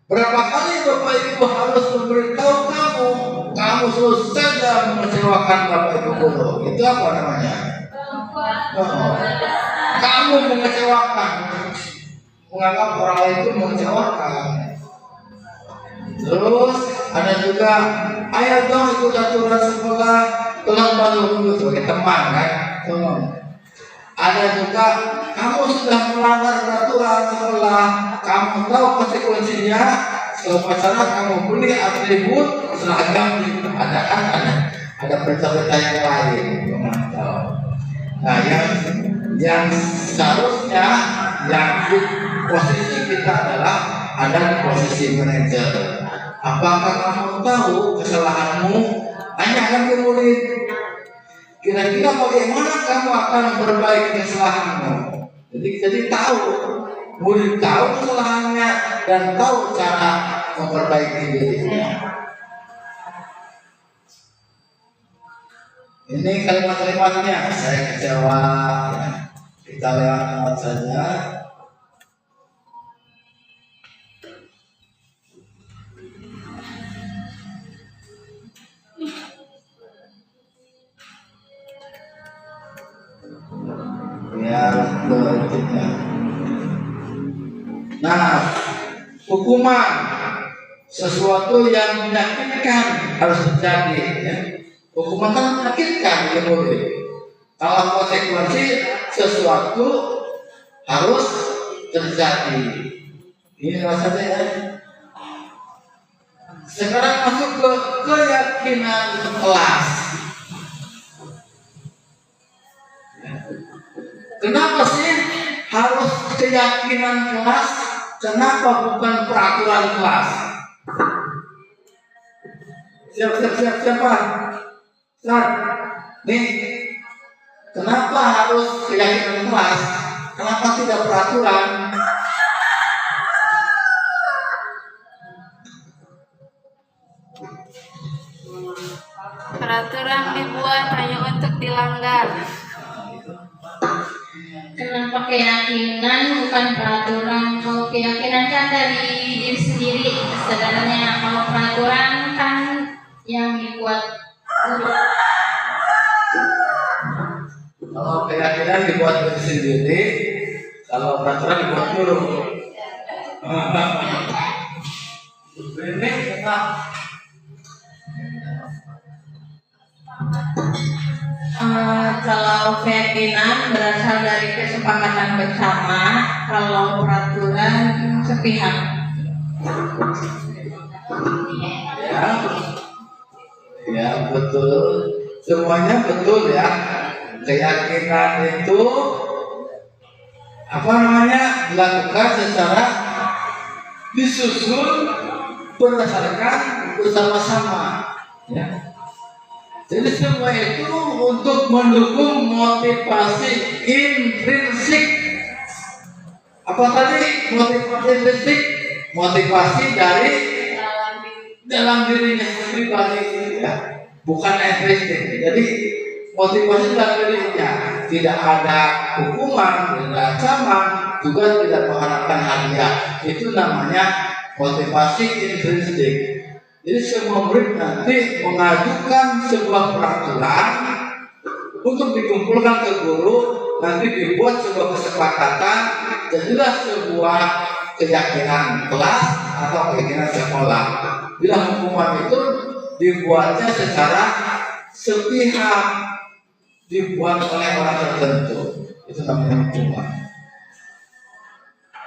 Berapa kali Bapak Ibu harus memberitahu kamu selalu saja mengecewakan Bapak Ibu guru. Itu apa namanya? Kamu mengecewakan, menganggap orang lain itu mengecewakan. Terus ada juga, ayo dong ikut aturan sekolah, tolong bantu sebagai teman kan, tolong. Ada juga, kamu sudah melanggar peraturan sekolah, kamu tahu konsekuensinya, seumpama kamu beli atribut seragam, ada berita-berita yang lain, memantau. Nah, yang seharusnya yang posisi kita adalah ada di posisi manajer. Apakah kamu tahu kesalahanmu? Tanyakan ke murid. Kira-kira bagaimana kamu akan memperbaiki kesalahanmu? Jadi tahu, murid tahu kesalahannya dan tahu cara memperbaiki dirinya. Ini kalimat-kalimatnya, saya kecewa, ya. Kita lewat saja. Ya, berikutnya. Nah, hukuman sesuatu yang menyakitkan harus terjadi. Ya. Hukuman kan menyakitkan, ya boleh. Kalau konsekuensi sesuatu harus terjadi. Ini rasanya ya. Sekarang masuk ke keyakinan kelas. Kenapa sih harus keyakinan kelas? Kenapa bukan peraturan kelas? Siapa? Nih, kenapa harus keyakinan kelas? Kenapa tidak peraturan? Peraturan dibuat hanya untuk dilanggar. Kenapa keyakinan bukan peraturan? Kalau keyakinan kan dari diri sendiri sebenarnya. Kalau peraturan kan yang dibuat guru. Kalau keyakinan dibuat diri sendiri, kalau peraturan dibuat guru. Ini kita Kalau keyakinan berasal dari kesepakatan bersama, kalau peraturan sepihak. ya betul, semuanya betul ya. Keyakinan itu dilakukan secara disusun berdasarkan bersama-sama. Ya. Jadi semua itu untuk mendukung motivasi intrinsik. Apa tadi motivasi intrinsik? Motivasi dari dalam dirinya sendiri, ya. Bukan intrinsik. Jadi motivasi dalam dirinya, tidak ada hukuman, tidak ada ancaman, juga tidak mengharapkan hadiah. Itu namanya motivasi intrinsik. Jadi semua murid nanti mengajukan sebuah peraturan untuk dikumpulkan ke guru, nanti dibuat sebuah kesepakatan, jadilah sebuah keyakinan kelas atau keyakinan sekolah. Bila hukuman itu dibuatnya secara sepihak, dibuat oleh orang tertentu, itu namanya hukuman.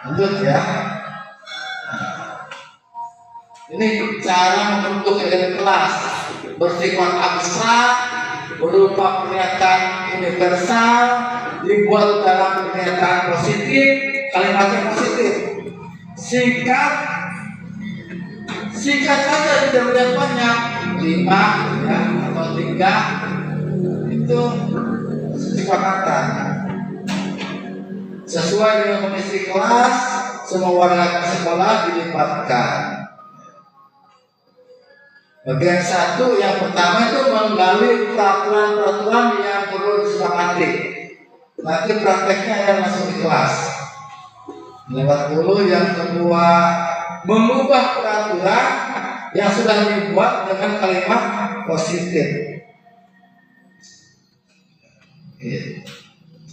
Lanjut ya. Ini cara membentuk keyakinan kelas bersifat abstrak, berupa pernyataan universal, dibuat dalam pernyataan positif, kalimatnya positif. Singkat saja, tidak banyak, 5 ya, atau 3 itu kesepakatan. Sesuai dengan kondisi kelas, semua warga sekolah dilibatkan. Bagian 1 yang pertama itu menggali peraturan-peraturan yang perlu disepakati. Nanti prakteknya yang masuk di kelas. Lewat dulu yang kedua, mengubah peraturan yang sudah dibuat dengan kalimat positif.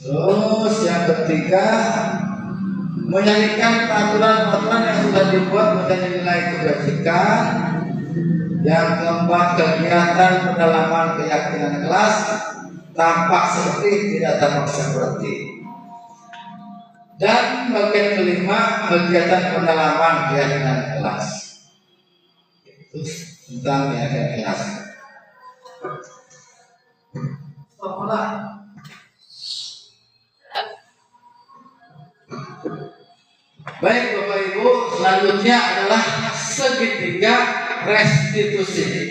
Terus yang ketiga, menyanyikan peraturan-peraturan yang sudah dibuat menjadi nilai kebajikan. Yang keempat, kegiatan pendalaman keyakinan kelas tampak seperti, tidak tampak seperti. Dan bagian kelima, kegiatan pendalaman keyakinan kelas. Itu tentang keyakinan kelas. Sekolah selanjutnya adalah segitiga restitusi.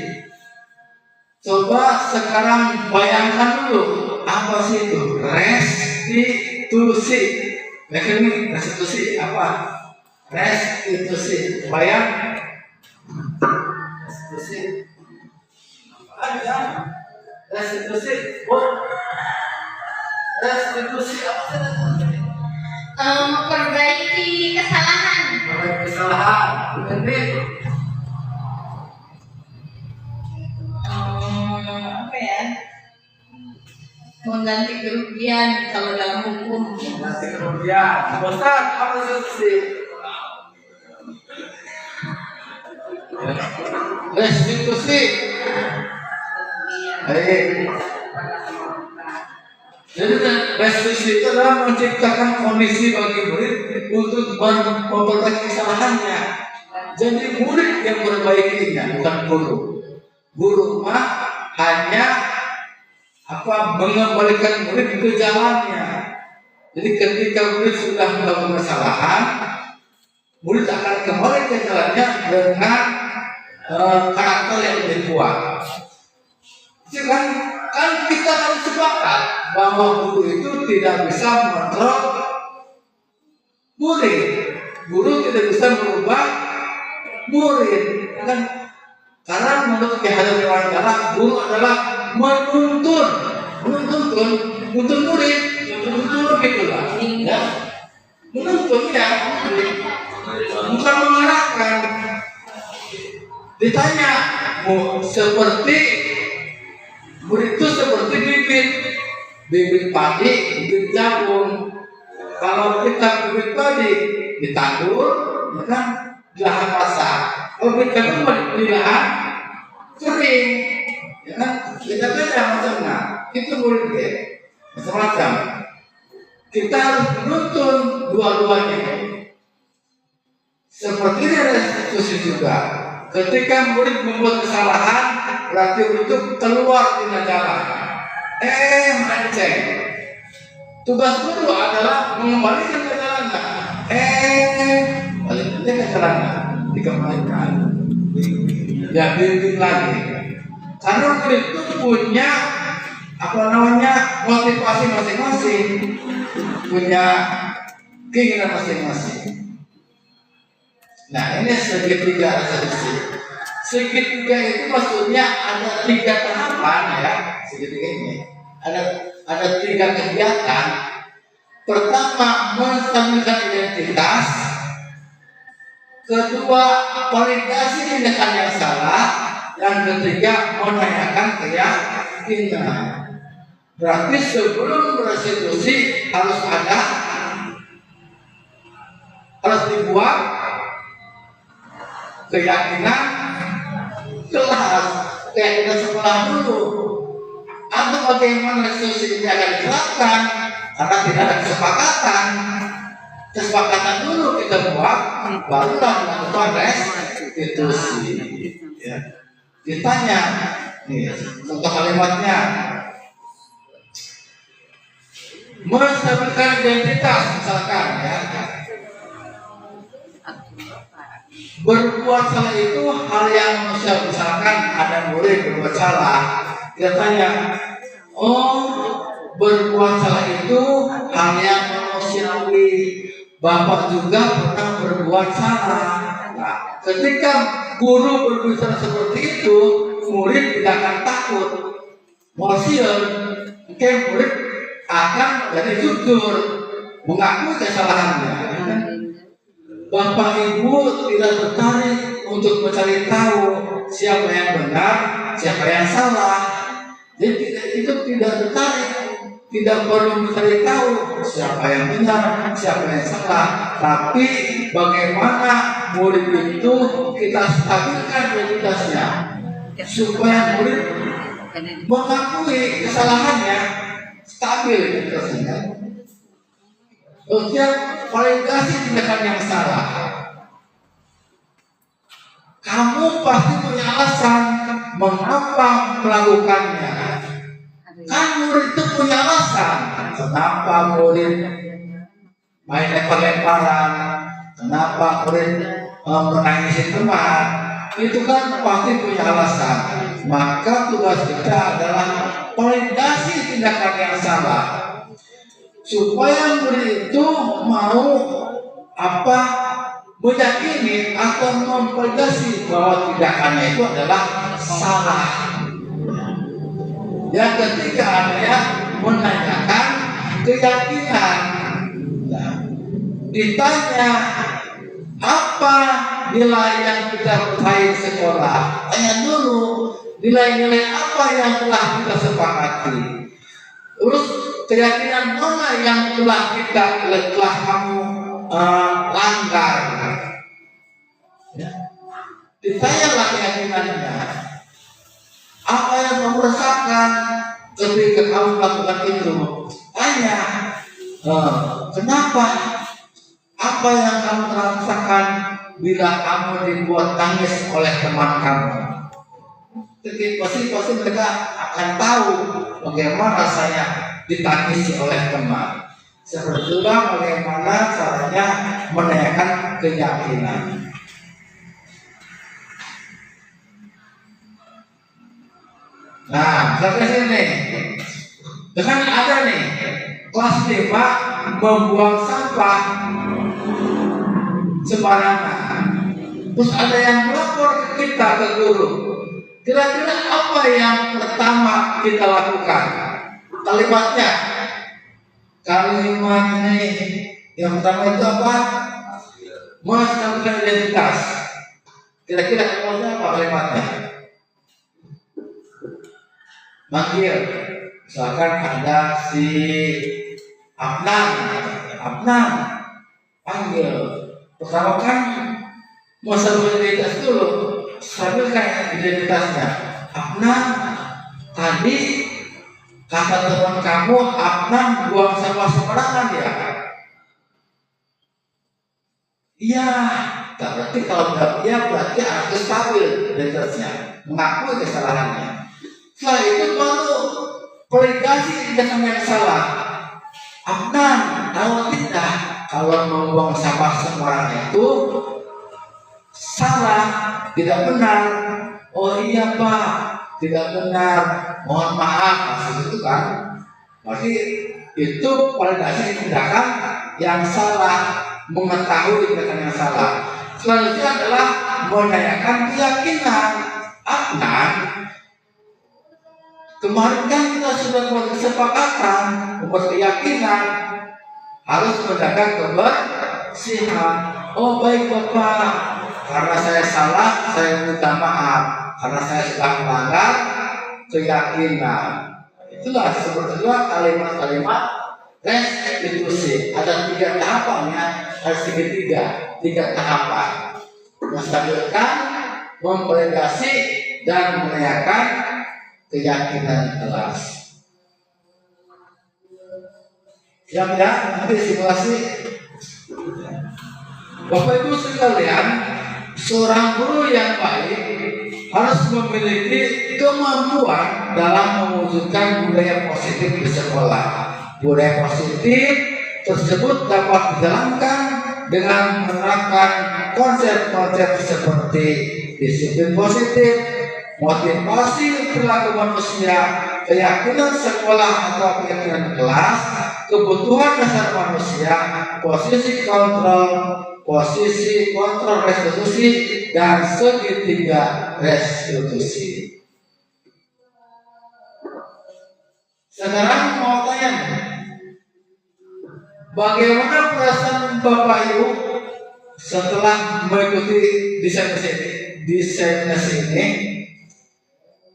Coba sekarang bayangkan dulu apa sih itu restitusi. Restitusi apa? Restitusi. Bayang? Restitusi. Apa aja? Restitusi. Restitusi apa sih? Memperbaiki kesalahan. Kesalahan. Nanti apa ya? Mengganti kerugian kalau dalam hukum. nanti kemudian bosan apa restitusi? Restitusi. Jadi restitusi itu adalah menciptakan kondisi bagi murid untuk memperbaiki kesalahannya. Jadi murid yang perbaikinya, bukan guru. Guru mah hanya mengembalikan murid ke jalannya. Jadi ketika murid sudah melakukan kesalahan, murid akan kembali ke jalannya dengan karakter yang lebih kuat. Jadi kan kita harus sepakat bahwa guru itu tidak bisa mengontrol murid. Guru tidak bisa merubah murid, kan? Karena menurut Ki Hajar Dewantara, guru adalah menuntun murid, menuntun gitulah, ya. Menuntun ya, bukan mengarahkan. Ditanya, seperti murid itu seperti bibit padi, bibit jagung. Kalau kita bibit padi ditandur, ya kan, di lahan basah. Kalau bibit jagung di lahan kering, ya kan, beda-beda macamnya. Itu murid ya, macam-macam. Kita harus menuntun dua-duanya. Seperti restitusi juga. Ketika murid membuat kesalahan, berarti itu keluar dari jalan. Melenceng. Tugas guru adalah mengembalikan ke jalannya. Baliknya ke jalannya, dikembalikan. Ya, bimbing lagi. Karena murid itu punya motivasi masing-masing, punya keinginan masing-masing. Nah, ini segitiga restitusi. Segitiga itu maksudnya ada 3 tahapan ya. Segitiga ini ada 3 kegiatan. Pertama, menstabilkan identitas. Kedua, validasi tindakan yang salah. Yang ketiga, menanyakan keyakinan. Berarti sebelum restitusi harus dibuat keyakinan jelas, keyakinan sekolah dulu. Atau bagaimana restitusi ini akan diterapkan karena tidak ada kesepakatan dulu kita buat, barulah melakukan restitusi. Ya. Ditanya, nih contoh kalimatnya, menstabilkan identitas misalkan ya. Berbuat salah itu hal yang manusia, misalkan ada murid berbuat salah, dia tanya, berbuat salah itu hal yang manusiawi, bapak juga pernah berbuat salah. Nah, ketika guru berbicara seperti itu, murid tidak akan takut, mosial, murid akan jadi jujur, mengakui kesalahannya. Bapak ibu tidak tertarik untuk mencari tahu siapa yang benar, siapa yang salah. Jadi itu tidak tertarik, tidak perlu mencari tahu siapa yang benar, siapa yang salah. Tapi bagaimana murid itu kita stabilkan identitasnya supaya murid mengakui kesalahannya, stabil identitasnya. Kemudian validasi tindakan yang salah. Kamu pasti punya alasan mengapa melakukannya. Kan murid itu punya alasan. Kenapa murid main lempar-lemparan? Kenapa murid menangisi teman, itu kan pasti punya alasan. Maka tugas kita adalah validasi tindakan yang salah, supaya murid itu mau meyakini atau memvalidasi bahwa tindakannya itu adalah salah. Yang ketiga adalah menanyakan keyakinan. Nah, ditanya apa nilai yang kita raih sekolah, tanya dulu nilai-nilai apa yang telah kita sepakati. Terus keyakinan mana yang telah kamu langgar. Ya. Ditanyalah keyakinannya. Apa yang kamu rasakan ketika kamu melakukan itu? Tanya. Kenapa? Apa yang kamu rasakan bila kamu dibuat tangis oleh teman kamu? Jadi pasti mereka akan tahu bagaimana rasanya ditangisi oleh teman. Seperti itulah bagaimana caranya menanyakan keyakinan. Nah, sampai sini. Dengan ada nih kelas 5 membuang sampah sembarangan. Terus ada yang melapor ke kita, ke guru. Kira-kira apa yang pertama kita lakukan? Kalimat ini yang pertama itu apa? Menstabilkan identitas. Kira-kira kalimatnya apa kalimatnya? Manggil. Misalkan ada si Abnan, panggil. Pertama kan menstabilkan identitas dulu. Stabilkan identitasnya. Abnan, tadi kata teman kamu Abnan buang sampah sembarangan ya? Iya. Berarti kalau tidak iya berarti anak stabil identitasnya, mengakui kesalahannya. Setelah itu baru validasi tindakan yang salah. Abnan, tahu tidak kalau membuang sampah sembarangan itu salah, tidak benar. Oh iya Pak, tidak benar, mohon maaf. Itu kan berarti itu validasi tindakan yang salah, mengetahui tindakan yang salah. Selanjutnya adalah menanyakan keyakinan. Abnan, kemarin kan kita sudah buat kesepakatan, membuat keyakinan harus menjaga kebersihan. Oh baik Bapak, karena saya salah, saya minta maaf karena saya sudah melanggar keyakinan. Itulah sebetulnya kalimat-kalimat restitusi. Ada 3 tahapannya, ada tiga tahapan: menstabilkan, memvalidasi, dan menanyakan keyakinan kelas. Siap ya? Nanti simulasi. Bapak Ibu sekalian, seorang guru yang baik harus memiliki kemampuan dalam mewujudkan budaya positif di sekolah. Budaya positif tersebut dapat dijalankan dengan menerapkan konsep-konsep seperti disiplin positif, motivasi perilaku manusia, keyakinan sekolah atau keyakinan kelas, kebutuhan dasar manusia, posisi kontrol restitusi, dan segitiga restitusi. Sekarang mau tanya, bagaimana perasaan Bapak Ibu setelah mengikuti desainasi ini?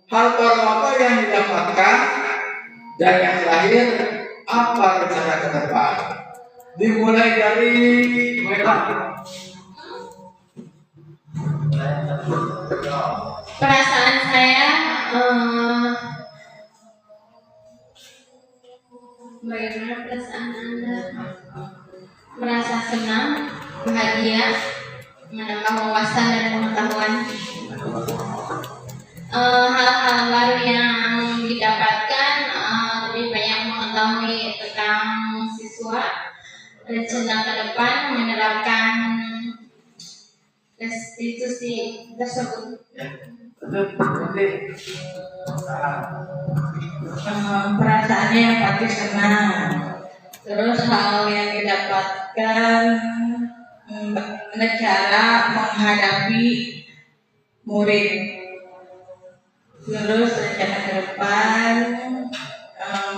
Hal baru apa yang didapatkan dan yang terakhir apa rencana ke depan? Dimulai dari Perasaan saya bagaimana perasaan Anda? Merasa senang, bahagia, menambah wawasan dan pengetahuan. Hal-hal baru yang didapatkan, lebih banyak mengetahui tentang siswa. Rencana ke depan menerapkan institusi tersebut. Perasaannya yang pasti senang. Terus hal yang didapatkan, bagaimana cara menghadapi murid. Terus rencana ke depan,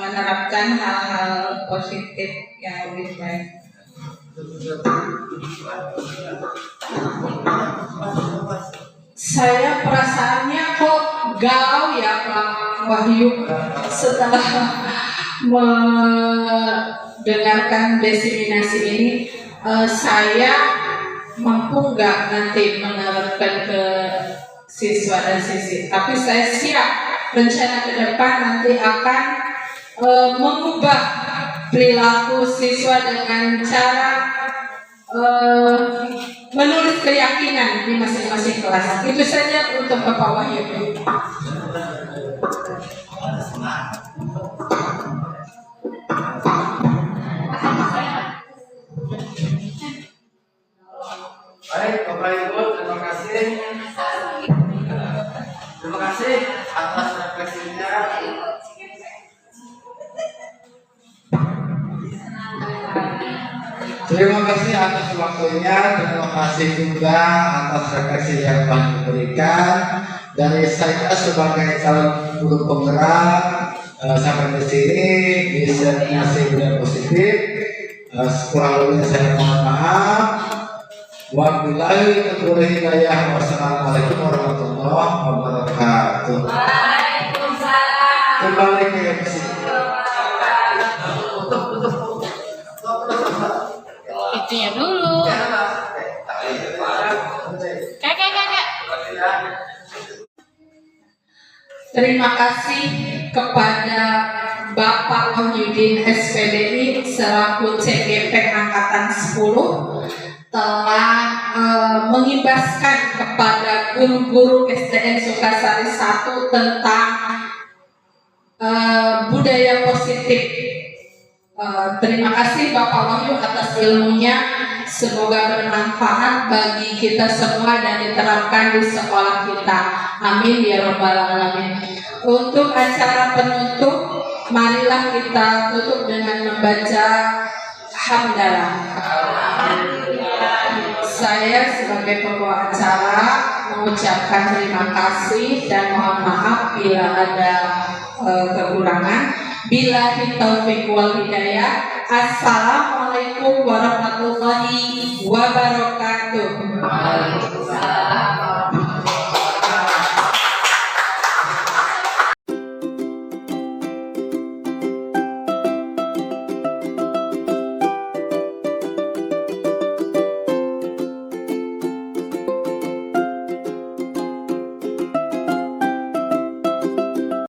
menerapkan hal-hal positif yang lebih baik. Saya perasaannya kok galau ya Pak Wahyu setelah mendengarkan diseminasi ini. Saya mampu nggak nanti menerapkan ke siswa dan siswi, tapi saya siap rencana ke depan nanti akan mengubah perilaku siswa dengan cara menulis keyakinan di masing-masing kelas. Itu saja untuk Bapak Wahyu. Baik, Bapak Ibu, terima kasih. Terima kasih atas refleksinya. Terima kasih atas waktunya, terima kasih juga atas refleksi yang telah diberikan. Dari saya sebagai calon guru penggerak sampai di sini diseminasi budaya positif. Kurang lebihnya saya mohon maaf. Wabillahi taufiq wal hidayah. Wassalamualaikum warahmatullahi wabarakatuh. Waalaikumsalam. Kembali ke MC. Itunya dulu. Kakak. Terima kasih kepada Bapak Wahyudin SPDI selaku CGP Angkatan 10 telah mengimbaskan kepada guru-guru SDN Sukasari 1 tentang budaya positif. Terima kasih Bapak Wahyu atas ilmunya. Semoga bermanfaat bagi kita semua dan diterapkan di sekolah kita. Amin ya rabbal alamin. Untuk acara penutup, marilah kita tutup dengan membaca hamdalah. Saya sebagai pembawa acara mengucapkan terima kasih dan mohon maaf bila ada kekurangan. Billahi taufiq wal hidayah. Assalamualaikum warahmatullahi wabarakatuh.